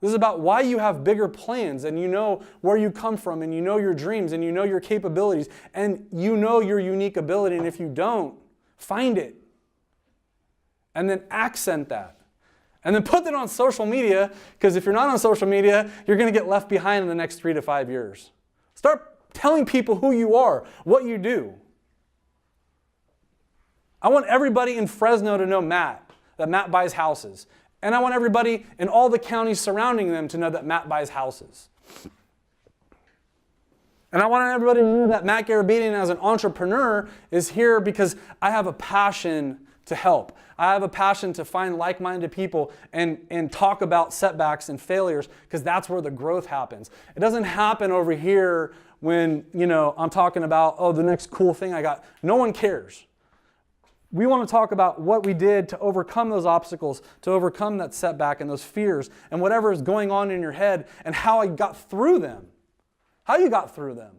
S1: This is about why you have bigger plans, and you know where you come from, and you know your dreams, and you know your capabilities, and you know your unique ability. And if you don't, find it. And then accent that. And then put that on social media, because if you're not on social media, you're going to get left behind in the next 3 to 5 years. Start telling people who you are, what you do. I want everybody in Fresno to know Matt, that Matt buys houses. And I want everybody in all the counties surrounding them to know that Matt buys houses. And I want everybody to know that Matt Garabedian as an entrepreneur is here because I have a passion to help. I have a passion to find like-minded people and talk about setbacks and failures, because that's where the growth happens. It doesn't happen over here when, I'm talking about, the next cool thing I got. No one cares. We want to talk about what we did to overcome those obstacles, to overcome that setback and those fears and whatever is going on in your head, and how I got through them. How you got through them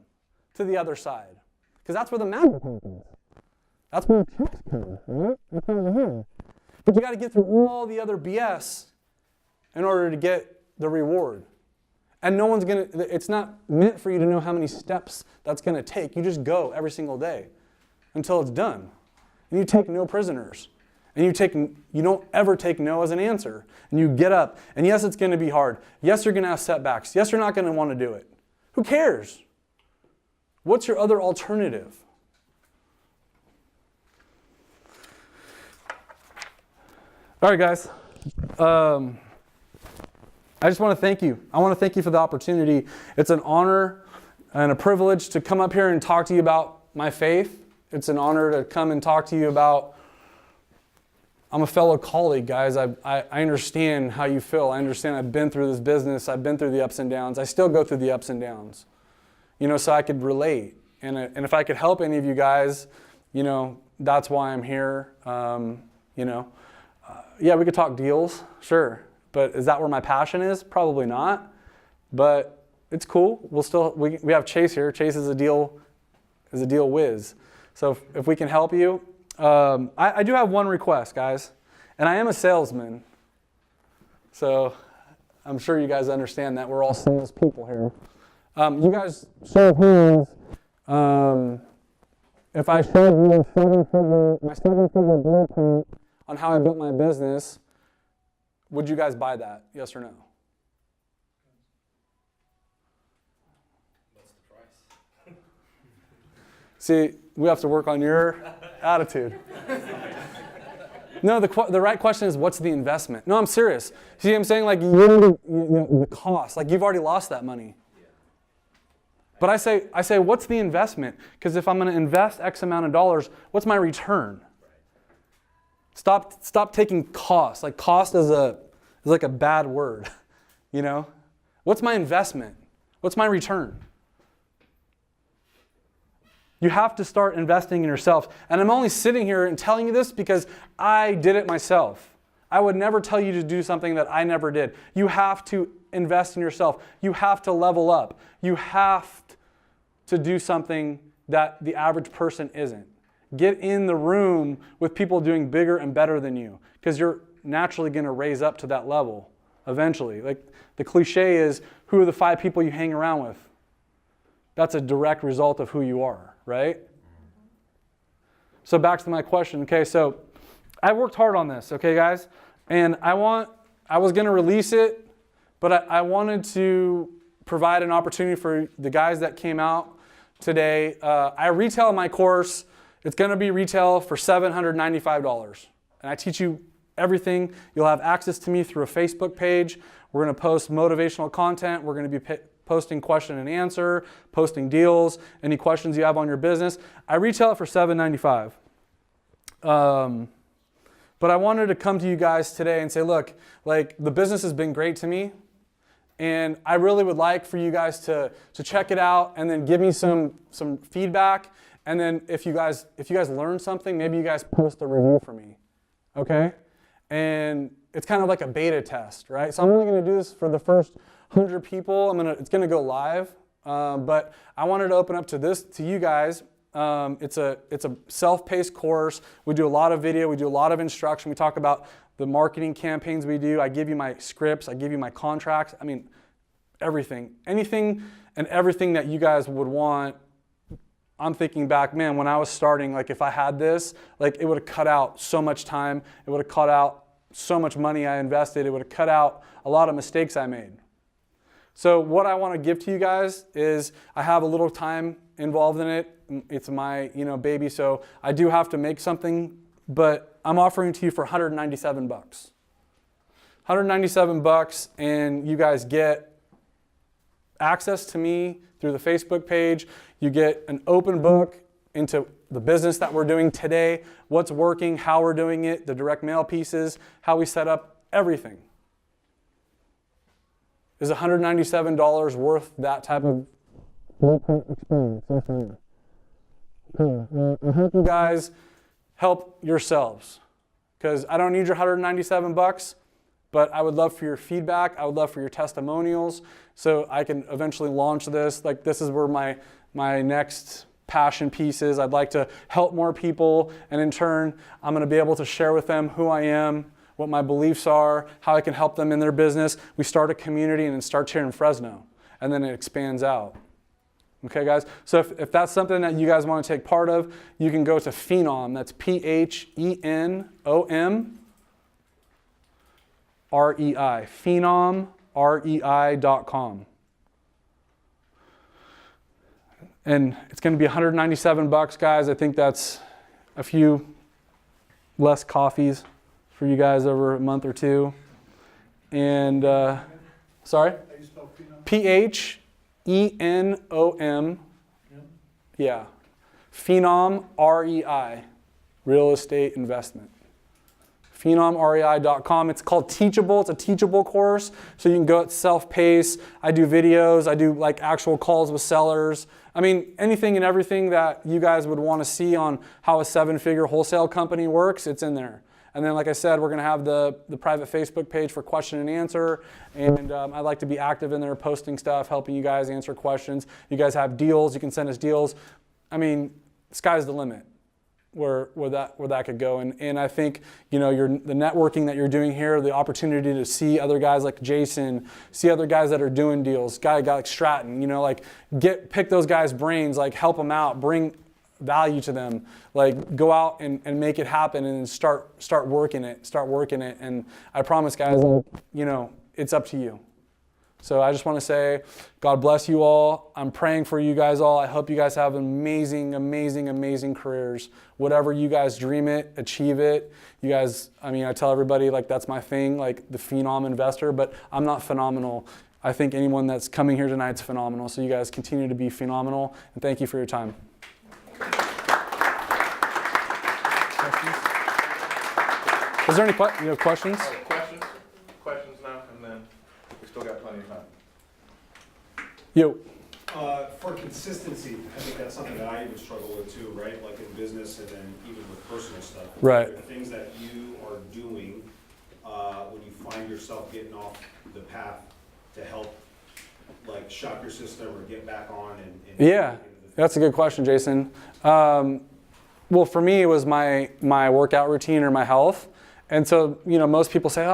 S1: to the other side. Because that's where the magic happens. That's where the checks come, right? That's how you're here. But you got to get through all the other BS in order to get the reward. And no one's going to, it's not meant for you to know how many steps that's going to take. You just go every single day until it's done. And you take no prisoners. And you don't ever take no as an answer. And you get up. And yes, it's going to be hard. Yes, you're going to have setbacks. Yes, you're not going to want to do it. Who cares? What's your other alternative? All right, guys. I just want to thank you. I want to thank you for the opportunity. It's an honor and a privilege to come up here and talk to you about my faith. It's an honor to come and talk to you about, I'm a fellow colleague, guys. I understand how you feel. I understand I've been through this business. I've been through the ups and downs. I still go through the ups and downs, so I could relate. And if I could help any of you guys, that's why I'm here. Yeah, we could talk deals, sure. But is that where my passion is? Probably not. But it's cool. We have Chase here. Chase is a deal whiz. So if we can help you, I do have one request, guys, and I am a salesman. So I'm sure you guys understand that we're all salespeople here. You guys show of hands. If I showed you my seven-figure blueprint on how I built my business, would you guys buy that? Yes or no?
S2: What's the price?
S1: See, we have to work on your attitude. No, the right question is, what's the investment? No, I'm serious. See what I'm saying? Like, the cost. Like, you've already lost that money. But I say, what's the investment? Because if I'm going to invest X amount of dollars, what's my return? Stop taking cost. Like, cost is like a bad word, What's my investment? What's my return? You have to start investing in yourself. And I'm only sitting here and telling you this because I did it myself. I would never tell you to do something that I never did. You have to invest in yourself. You have to level up. You have to do something that the average person isn't. Get in the room with people doing bigger and better than you, because you're naturally going to raise up to that level eventually. Like the cliche is, who are the 5 people you hang around with? That's a direct result of who you are, right? So back to my question. Okay, so I worked hard on this, okay, guys? And I was going to release it, but I wanted to provide an opportunity for the guys that came out today. I retail my course. It's going to be retail for $795. And I teach you everything. You'll have access to me through a Facebook page. We're going to post motivational content. We're going to be posting question and answer, posting deals, any questions you have on your business. I retail it for $795. But I wanted to come to you guys today and say, look, like, the business has been great to me, and I really would like for you guys to check it out and then give me some feedback. And then if you guys learn something, maybe you guys post a review for me, okay? And it's kind of like a beta test, right? So I'm only going to do this for the first 100 people. It's going to go live, but I wanted to open up to you guys. It's a self-paced course. We do a lot of video. We do a lot of instruction. We talk about the marketing campaigns we do. I give you my scripts. I give you my contracts. I mean, everything. Anything and everything that you guys would want. I'm thinking back, man, when I was starting, like if I had this, like it would have cut out so much time. It would have cut out so much money I invested. It would have cut out a lot of mistakes I made. So what I want to give to you guys is I have a little time involved in it. It's my, baby, so I do have to make something, but I'm offering to you for $197. $197, and you guys get access to me through the Facebook page. You get an open book into the business that we're doing today, what's working, how we're doing it, the direct mail pieces, how we set up everything. Is $197 worth that type of experience? Yes or no? I hope you guys help yourselves, because I don't need your $197, but I would love for your feedback. I would love for your testimonials, so I can eventually launch this. Like, this is where my next passion piece is. I'd like to help more people, and in turn, I'm going to be able to share with them who I am, what my beliefs are, how I can help them in their business. We start a community and it starts here in Fresno, and then it expands out. Okay, guys? So if that's something that you guys want to take part of, you can go to Phenom. That's Phenom, REI. Phenom, REI.com. And it's going to be $197, guys. I think that's a few less coffees for you guys over a month or two. And, sorry? Phenom. Yeah. Phenom, REI. Real estate investment. PhenomREI.com. It's called Teachable. It's a teachable course, so you can go at self-pace. I do videos. I do like actual calls with sellers. I mean, anything and everything that you guys would want to see on how a 7-figure wholesale company works, it's in there. And then, like I said, we're going to have the private Facebook page for question and answer. And I'd like to be active in there, posting stuff, helping you guys answer questions. You guys have deals. You can send us deals. I mean, sky's the limit where that could go. And I think, the networking that you're doing here, the opportunity to see other guys like Jason, see other guys that are doing deals, guy like Stratton, pick those guys' brains, like help them out, bring value to them, like go out and make it happen, and start working it. And I promise, guys, it's up to you. So I just want to say, God bless you all. I'm praying for you guys all. I hope you guys have amazing, amazing, amazing careers. Whatever you guys dream it, achieve it. You guys, I tell everybody, like, that's my thing, like the Phenom Investor, but I'm not phenomenal. I think anyone that's coming here tonight is phenomenal. So you guys continue to be phenomenal, and thank you for your time. Questions? Is there any questions?
S4: Questions now, and then we still got plenty of time.
S1: Yo.
S5: For consistency, I think that's something that I even struggle with too, right? Like in business and then even with personal stuff.
S1: Right.
S5: There are things that you are doing when you find yourself getting off the path to help, like, shock your system or get back on and
S1: yeah, that's a good question, Jason. Well, for me, it was my workout routine or my health. And so, most people say,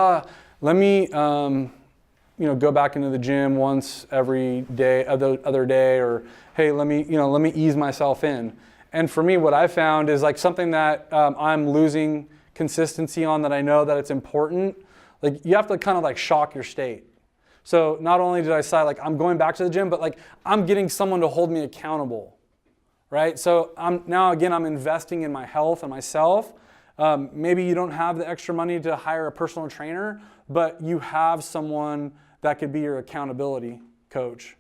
S1: let me, go back into the gym once every day, other day, or hey, let me ease myself in. And for me, what I found is like something that I'm losing consistency on, that I know that it's important. Like, you have to kind of like shock your state. So not only did I say, like, I'm going back to the gym, but like I'm getting someone to hold me accountable, right? So I'm investing in my health and myself. Maybe you don't have the extra money to hire a personal trainer, but you have someone that could be your accountability coach.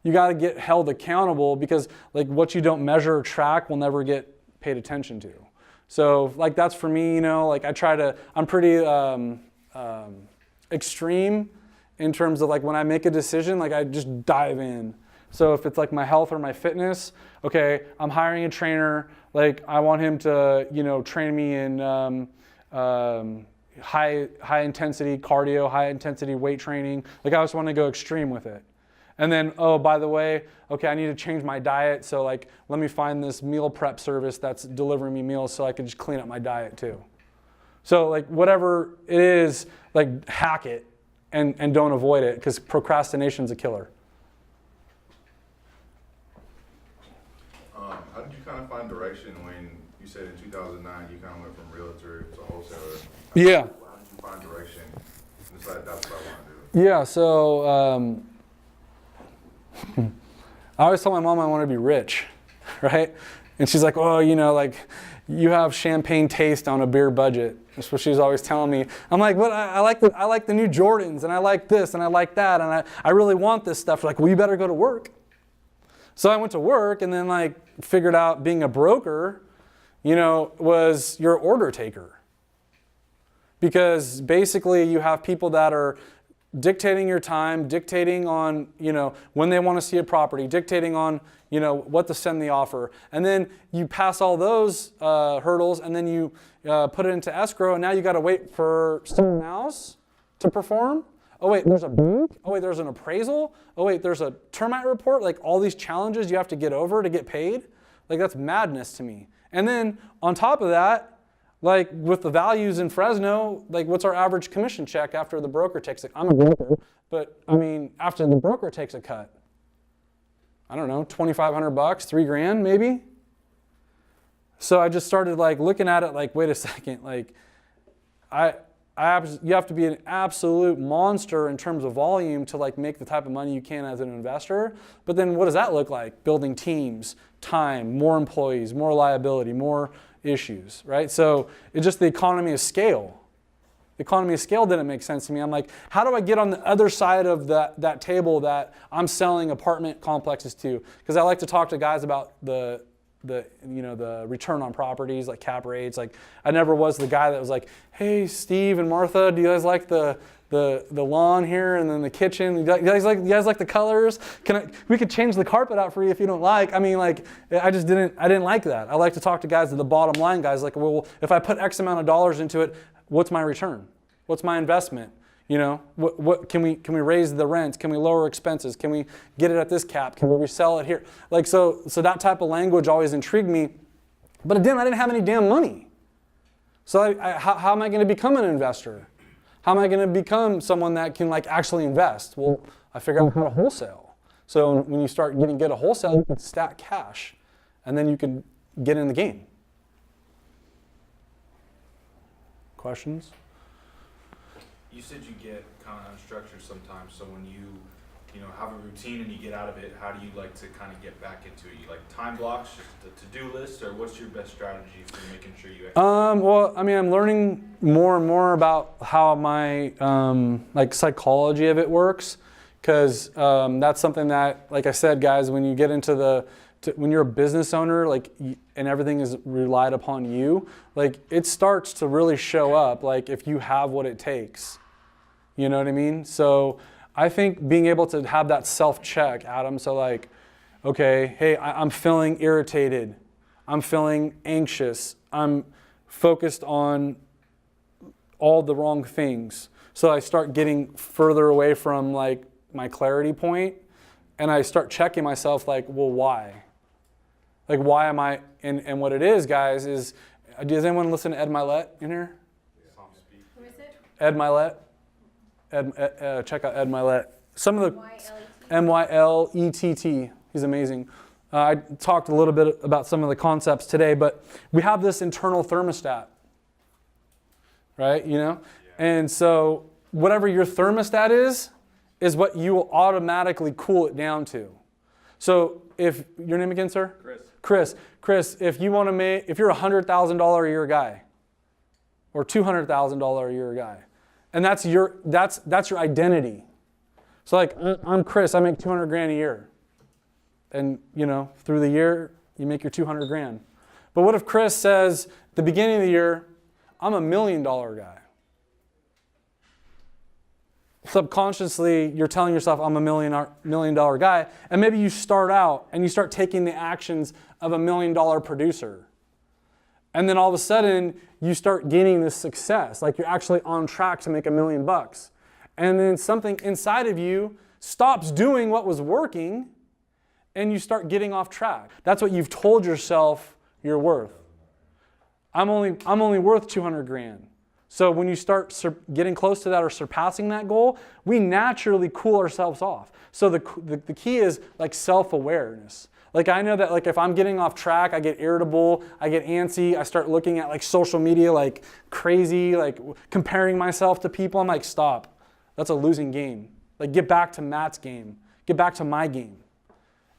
S1: You got to get held accountable, because like what you don't measure or track will never get paid attention to. So like that's for me, like I'm pretty extreme in terms of like when I make a decision, like I just dive in. So if it's like my health or my fitness, okay, I'm hiring a trainer, like I want him to, train me in high intensity cardio, high intensity weight training. Like I just want to go extreme with it. And then, oh, by the way, okay, I need to change my diet. So like, let me find this meal prep service that's delivering me meals so I can just clean up my diet too. So like whatever it is, like hack it and don't avoid it, because procrastination's a killer.
S4: How did you kind of find direction when you said in 2009 you kind of went from realtor to wholesaler?
S1: Yeah.
S4: How did you find direction and decide that's what I want to do?
S1: Yeah, so I always told my mom I want to be rich, right? And she's like, oh, you know, like you have champagne taste on a beer budget. That's what she was always telling me. I'm like, but I like the new Jordans, and I like this, and I like that, and I really want this stuff. Like, well, you better go to work. So I went to work, and then like figured out being a broker, you know, was your order taker. Because basically you have people that are dictating your time, dictating on, you know, when they want to see a property, dictating on, you know, what to send the offer. And then you pass all those hurdles, and then you put it into escrow, and now you got to wait for someone else to perform. Oh wait, there's a bank. Oh wait, there's an appraisal. Oh wait, there's a termite report. Like all these challenges you have to get over to get paid. Like that's madness to me. And then on top of that, like with the values in Fresno, like what's our average commission check after the broker takes it? I'm a broker, but I mean, after the broker takes a cut, I don't know, $2,500, $3,000 maybe. So I just started like looking at it like, wait a second, like you have to be an absolute monster in terms of volume to like make the type of money you can as an investor. But then what does that look like? Building teams, time, more employees, more liability, more issues, right? So it's just the economy of scale. The economy of scale didn't make sense to me. I'm like, how do I get on the other side of that table that I'm selling apartment complexes to? Because I like to talk to guys about the return on properties, like cap rates. Like I never was the guy that was like, hey, Steve and Martha, do you guys like the lawn here and then the kitchen? You guys like the colors? We could change the carpet out for you if you don't like. I mean, like I didn't like that. I like to talk to guys at the bottom line guys. Like, well, if I put X amount of dollars into it, what's my return? What's my investment? You know, what can we raise the rents? Can we lower expenses? Can we get it at this cap? Can we resell it here? Like so that type of language always intrigued me. But again, I didn't have any damn money. So how am I going to become an investor? How am I going to become someone that can like actually invest? Well, I figured out how to wholesale. So when you start getting good at wholesale, you can stack cash, and then you can get in the game. Questions?
S6: You said you get kind of unstructured sometimes, so when you have a routine and you get out of it, how do you like to kind of get back into it? You like time blocks, just a to-do list, or what's your best strategy for making sure you
S1: well, I mean, I'm learning more and more about how my like psychology of it works, because that's something that, like I said, guys, when you get into when you're a business owner, like, and everything is relied upon you, like it starts to really show up, like if you have what it takes. You know what I mean? So I think being able to have that self-check, Adam, so like, okay, hey, I'm feeling irritated. I'm feeling anxious. I'm focused on all the wrong things. So I start getting further away from like my clarity point, and I start checking myself like, well, why? Like, why am I, and what it is, guys, is, does anyone listen to Ed Milet in here?
S3: Who is it?
S1: Ed Milet. Check out Ed Milet. Some of the M-Y-L-E-T-T. He's amazing. I talked a little bit about some of the concepts today, but we have this internal thermostat, right? You know, and so whatever your thermostat is what you will automatically cool it down to. So if your name again, sir? Chris, if you want to if you're a $100,000 a year guy, or $200,000 a year guy, and that's your identity. So like, I'm Chris, I make 200 grand a year. And you know, through the year, you make your 200 grand. But what if Chris says, the beginning of the year, I'm $1 million guy. Subconsciously, you're telling yourself, I'm $1 million guy. And maybe you start out and you start taking the actions of $1 million producer. And then all of a sudden, you start gaining this success. Like you're actually on track to make $1 million. And then something inside of you stops doing what was working, and you start getting off track. That's what you've told yourself you're worth. I'm only worth 200 grand. So when you start getting close to that or surpassing that goal, we naturally cool ourselves off. So the key is like self-awareness. Like I know that like if I'm getting off track, I get irritable, I get antsy, I start looking at like social media like crazy, like comparing myself to people. I'm like, stop. That's a losing game. Like get back to Matt's game. Get back to my game.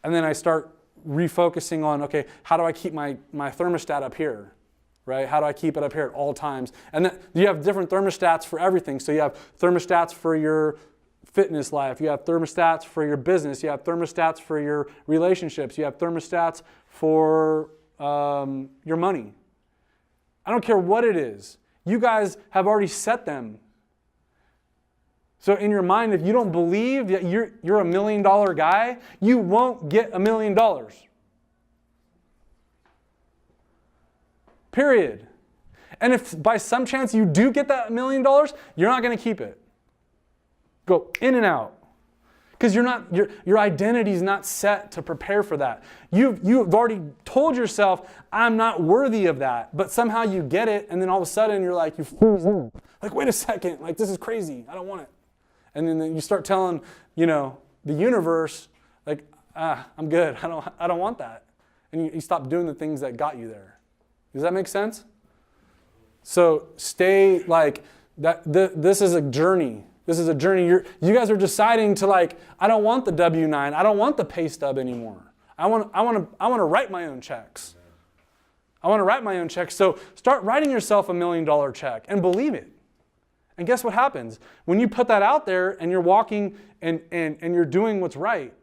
S1: And then I start refocusing on, okay, how do I keep my thermostat up here? Right? How do I keep it up here at all times? And then you have different thermostats for everything. So you have thermostats for your fitness life. You have thermostats for your business. You have thermostats for your relationships. You have thermostats for your money. I don't care what it is. You guys have already set them. So in your mind, if you don't believe that you're $1 million guy, you won't get $1 million. Period. And if by some chance you do get that $1 million, you're not going to keep it. Go in and out. Because your identity is not set to prepare for that. You've already told yourself, I'm not worthy of that. But somehow you get it, and then all of a sudden you're like, you freeze in. Like, wait a second, like this is crazy. I don't want it. And then you start telling, the universe, like, I'm good. I don't want that. And you stop doing the things that got you there. Does that make sense? So stay like that. This is a journey. This is a journey. You guys are deciding to like, I don't want the W-9. I don't want the pay stub anymore. I want to write my own checks. I want to write my own checks. So start writing yourself $1 million check and believe it. And guess what happens? When you put that out there and you're walking and you're doing what's right,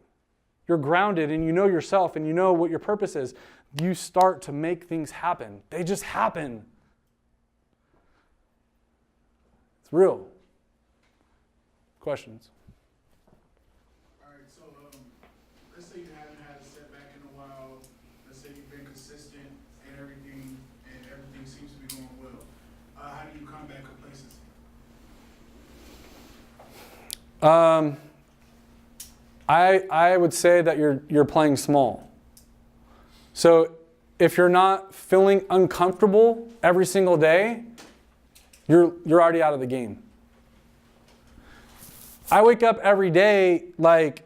S1: you're grounded and you know yourself and you know what your purpose is, you start to make things happen. They just happen. It's real. Questions?
S7: All right, so let's say you haven't had a setback in a while. Let's say you've been consistent and everything seems to be going well. How do you combat complacency?
S1: I would say that you're playing small. So if you're not feeling uncomfortable every single day, you're already out of the game. I wake up every day like,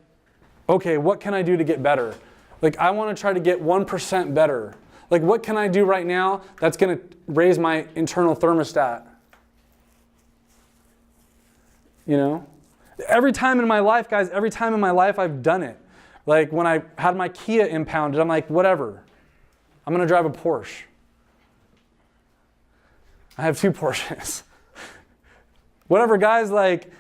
S1: okay, what can I do to get better? Like I want to try to get 1% better. Like what can I do right now that's going to raise my internal thermostat? Every time in my life, guys, I've done it. Like when I had my Kia impounded, I'm like, whatever. I'm going to drive a Porsche. I have 2 Porsches. Whatever, guys, like,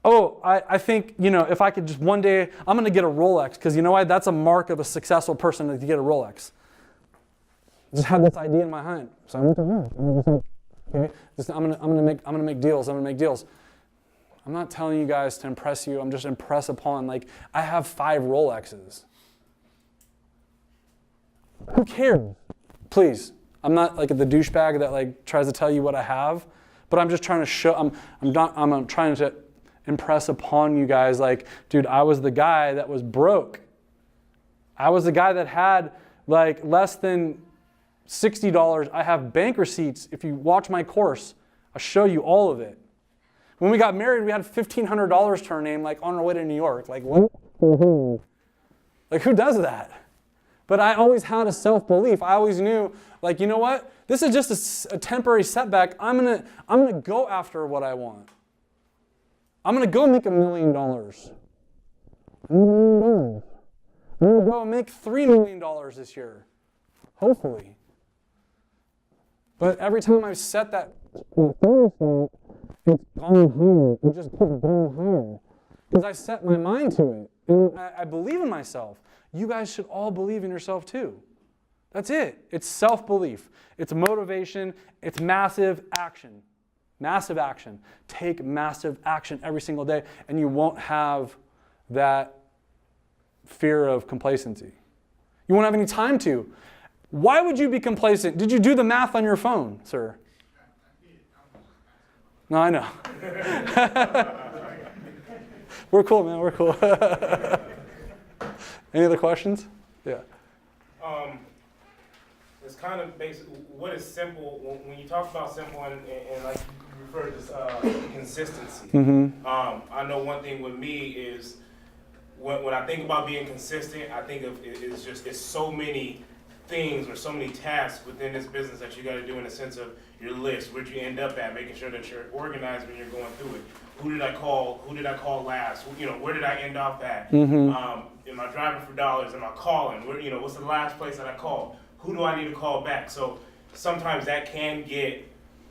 S1: I think, if I could just one day, I'm going to get a Rolex because you know why? That's a mark of a successful person to get a Rolex. I just had this idea in my mind. So I'm going to make deals. I'm going to make deals. I'm not telling you guys to impress you. I'm just impressed upon, like, I have 5 Rolexes. Who cares? Please. I'm not like the douchebag that like tries to tell you what I have, but I'm just trying to show, I'm trying to impress upon you guys like, dude, I was the guy that was broke. I was the guy that had like less than $60. I have bank receipts. If you watch my course, I'll show you all of it. When we got married, we had $1,500 to our name, like on our way to New York. Like, what? Like, who does that? But I always had a self-belief. I always knew, like, you know what? This is just a temporary setback. I'm gonna go after what I want. I'm gonna go make $1 million. I'm gonna go make $3 million this year, hopefully. But every time I set that thermostat, it's going higher. It just keeps going higher. Because I set my mind to it. And I believe in myself. You guys should all believe in yourself too. That's it. It's self-belief. It's motivation. It's massive action. Massive action. Take massive action every single day, and you won't have that fear of complacency. You won't have any time to. Why would you be complacent? Did you do the math on your phone, sir? No, I know. We're cool, man. We're cool. Any other questions? Yeah.
S8: It's kind of basic. What is simple? When you talk about simple and like you refer to this consistency.
S1: Mm-hmm.
S8: I know one thing with me is when I think about being consistent, I think of it's so many things or so many tasks within this business that you got to do in the sense of your list. Where'd you end up at? Making sure that you're organized when you're going through it. Who did I call? Who did I call last? You know, where did I end up at?
S1: Mm-hmm.
S8: Am I driving for dollars? Am I calling? Where, you know, what's the last place that I called? Who do I need to call back? So sometimes that can get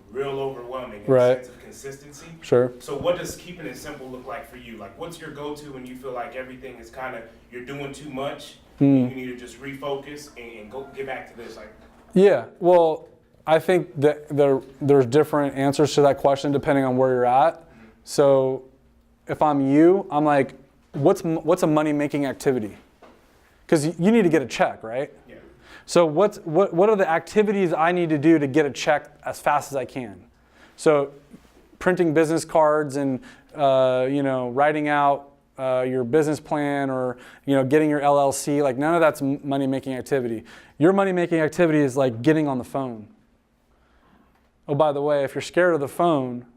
S8: real overwhelming in
S1: Right.
S8: the sense of consistency.
S1: Sure.
S8: So what does keeping it simple look like for you? Like, what's your go-to when you feel like everything is kind of, you're doing too much,
S1: Mm.
S8: you need to just refocus and go get back to this? Like,
S1: Yeah. Well, I think that there's different answers to that question depending on where you're at. So if I'm you, I'm like, what's a money-making activity? Because you need to get a check, right?
S8: yeah.
S1: So what are the activities I need to do to get a check as fast as I can? So printing business cards and writing out your business plan or getting your LLC, like none of that's money-making activity. Your money-making activity is like getting on the phone. Oh, by the way, if you're scared of the phone,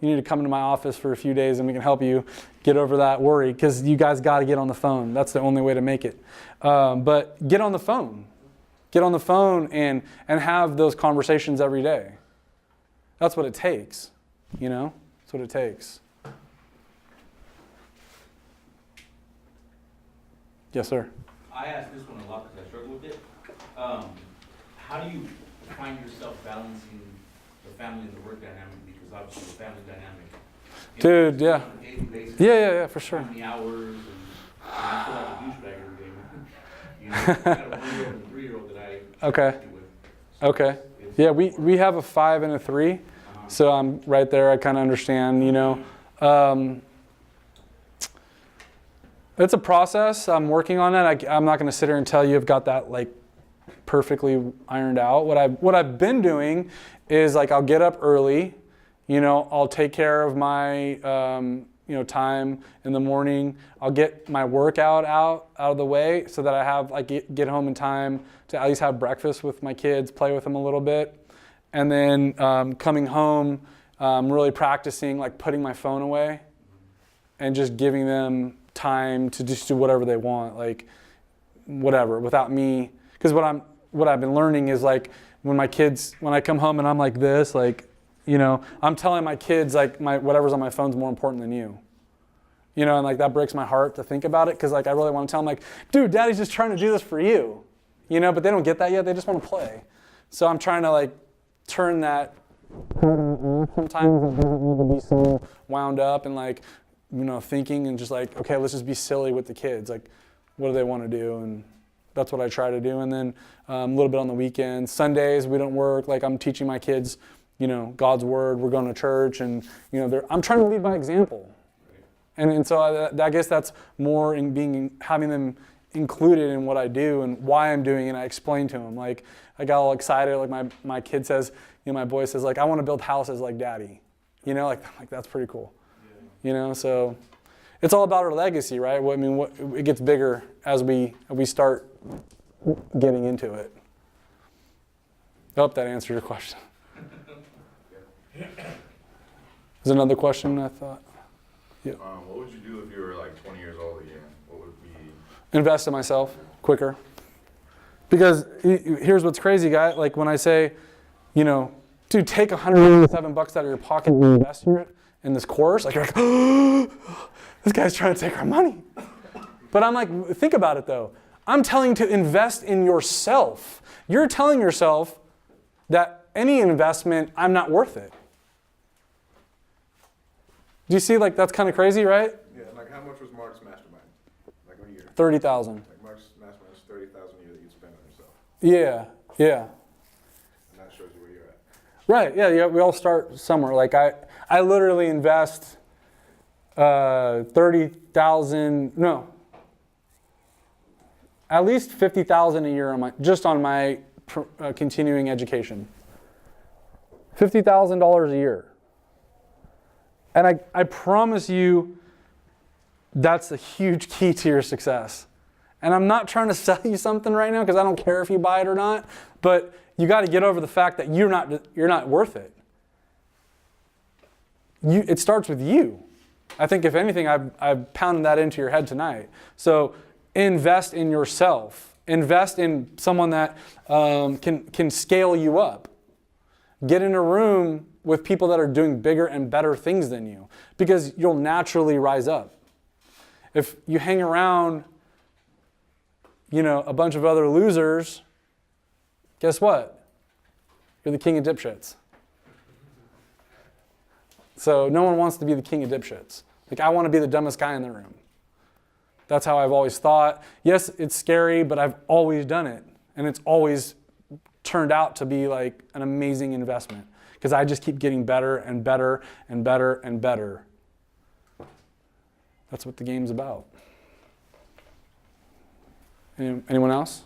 S1: you need to come into my office for a few days and we can help you get over that worry because you guys got to get on the phone. That's the only way to make it. But get on the phone. Get on the phone and have those conversations every day. That's what it takes, That's what it takes. Yes, sir.
S2: I ask this one a lot because I struggle with it. How do you find yourself balancing the family and the work dynamic? Because obviously the family dynamic.
S1: Dude, yeah.
S2: On a daily basis,
S1: Yeah, for sure.
S2: how many hours, and I feel like a douchebag every day. I got a 1-year-old and a 3-year-old that I
S1: Okay.
S2: deal with.
S1: Okay. Yeah, we have a 5 and a 3, so I'm right there. I kind of understand, It's a process. I'm working on it. I'm not going to sit here and tell you I've got that like perfectly ironed out. What I've been doing is like I'll get up early, I'll take care of my time in the morning. I'll get my workout out of the way so that I have get home in time to at least have breakfast with my kids, play with them a little bit, and then coming home, really practicing like putting my phone away and just giving them time to just do whatever they want, like whatever, without me. Because what I've been learning is like when I come home and I'm like this, like, I'm telling my kids like whatever's on my phone's more important than you. And like that breaks my heart to think about it because like I really want to tell them like, dude, daddy's just trying to do this for you. But they don't get that yet. They just want to play. So I'm trying to like turn that. Sometimes it doesn't need to be so wound up and like, thinking and just like, okay, let's just be silly with the kids. Like, what do they want to do? And that's what I try to do. And then a little bit on the weekends. Sundays, we don't work. Like, I'm teaching my kids, God's word. We're going to church. And, I'm trying to lead by example. And so I guess that's more in having them included in what I do and why I'm doing it. And I explain to them. Like, I got all excited. Like, my kid says, my boy says, like, I want to build houses like daddy. Like that's pretty cool. So it's all about our legacy, right? It gets bigger as we start getting into it. I hope that answered your question. There's another question I thought. Yeah.
S4: What would you do if you were like 20 years old again? What would be?
S1: Invest in myself quicker. Because here's what's crazy, guy. Like when I say, dude, take $107 out of your pocket and invest in this course. Like you're like, oh, this guy's trying to take our money. But I'm like, think about it though. I'm telling you to invest in yourself. You're telling yourself that any investment, I'm not worth it. Do you see, like, that's kind of crazy, right?
S4: Yeah, like how much was Mark's mastermind? Like a year?
S1: 30,000.
S4: Like Mark's mastermind is 30,000 a year that you'd spend on yourself.
S1: Yeah.
S4: And that shows you where you're at.
S1: Right, yeah, we all start somewhere. Like, I literally invest 30,000, no, at least 50,000 a year on my continuing education. $50,000 a year. And I promise you, That's a huge key to your success. And I'm not trying to sell you something right now because I don't care if you buy it or not, but you got to get over the fact that you're not worth it. It starts with you. I think if anything, I've pounded that into your head tonight. So invest in yourself. Invest in someone that can scale you up. Get in a room with people that are doing bigger and better things than you, because you'll naturally rise up. If you hang around, a bunch of other losers, guess what? You're the king of dipshits. So no one wants to be the king of dipshits. Like, I want to be the dumbest guy in the room. That's how I've always thought. Yes, it's scary, but I've always done it. And it's always turned out to be like an amazing investment, because I just keep getting better and better and better and better. That's what the game's about. Anyone else?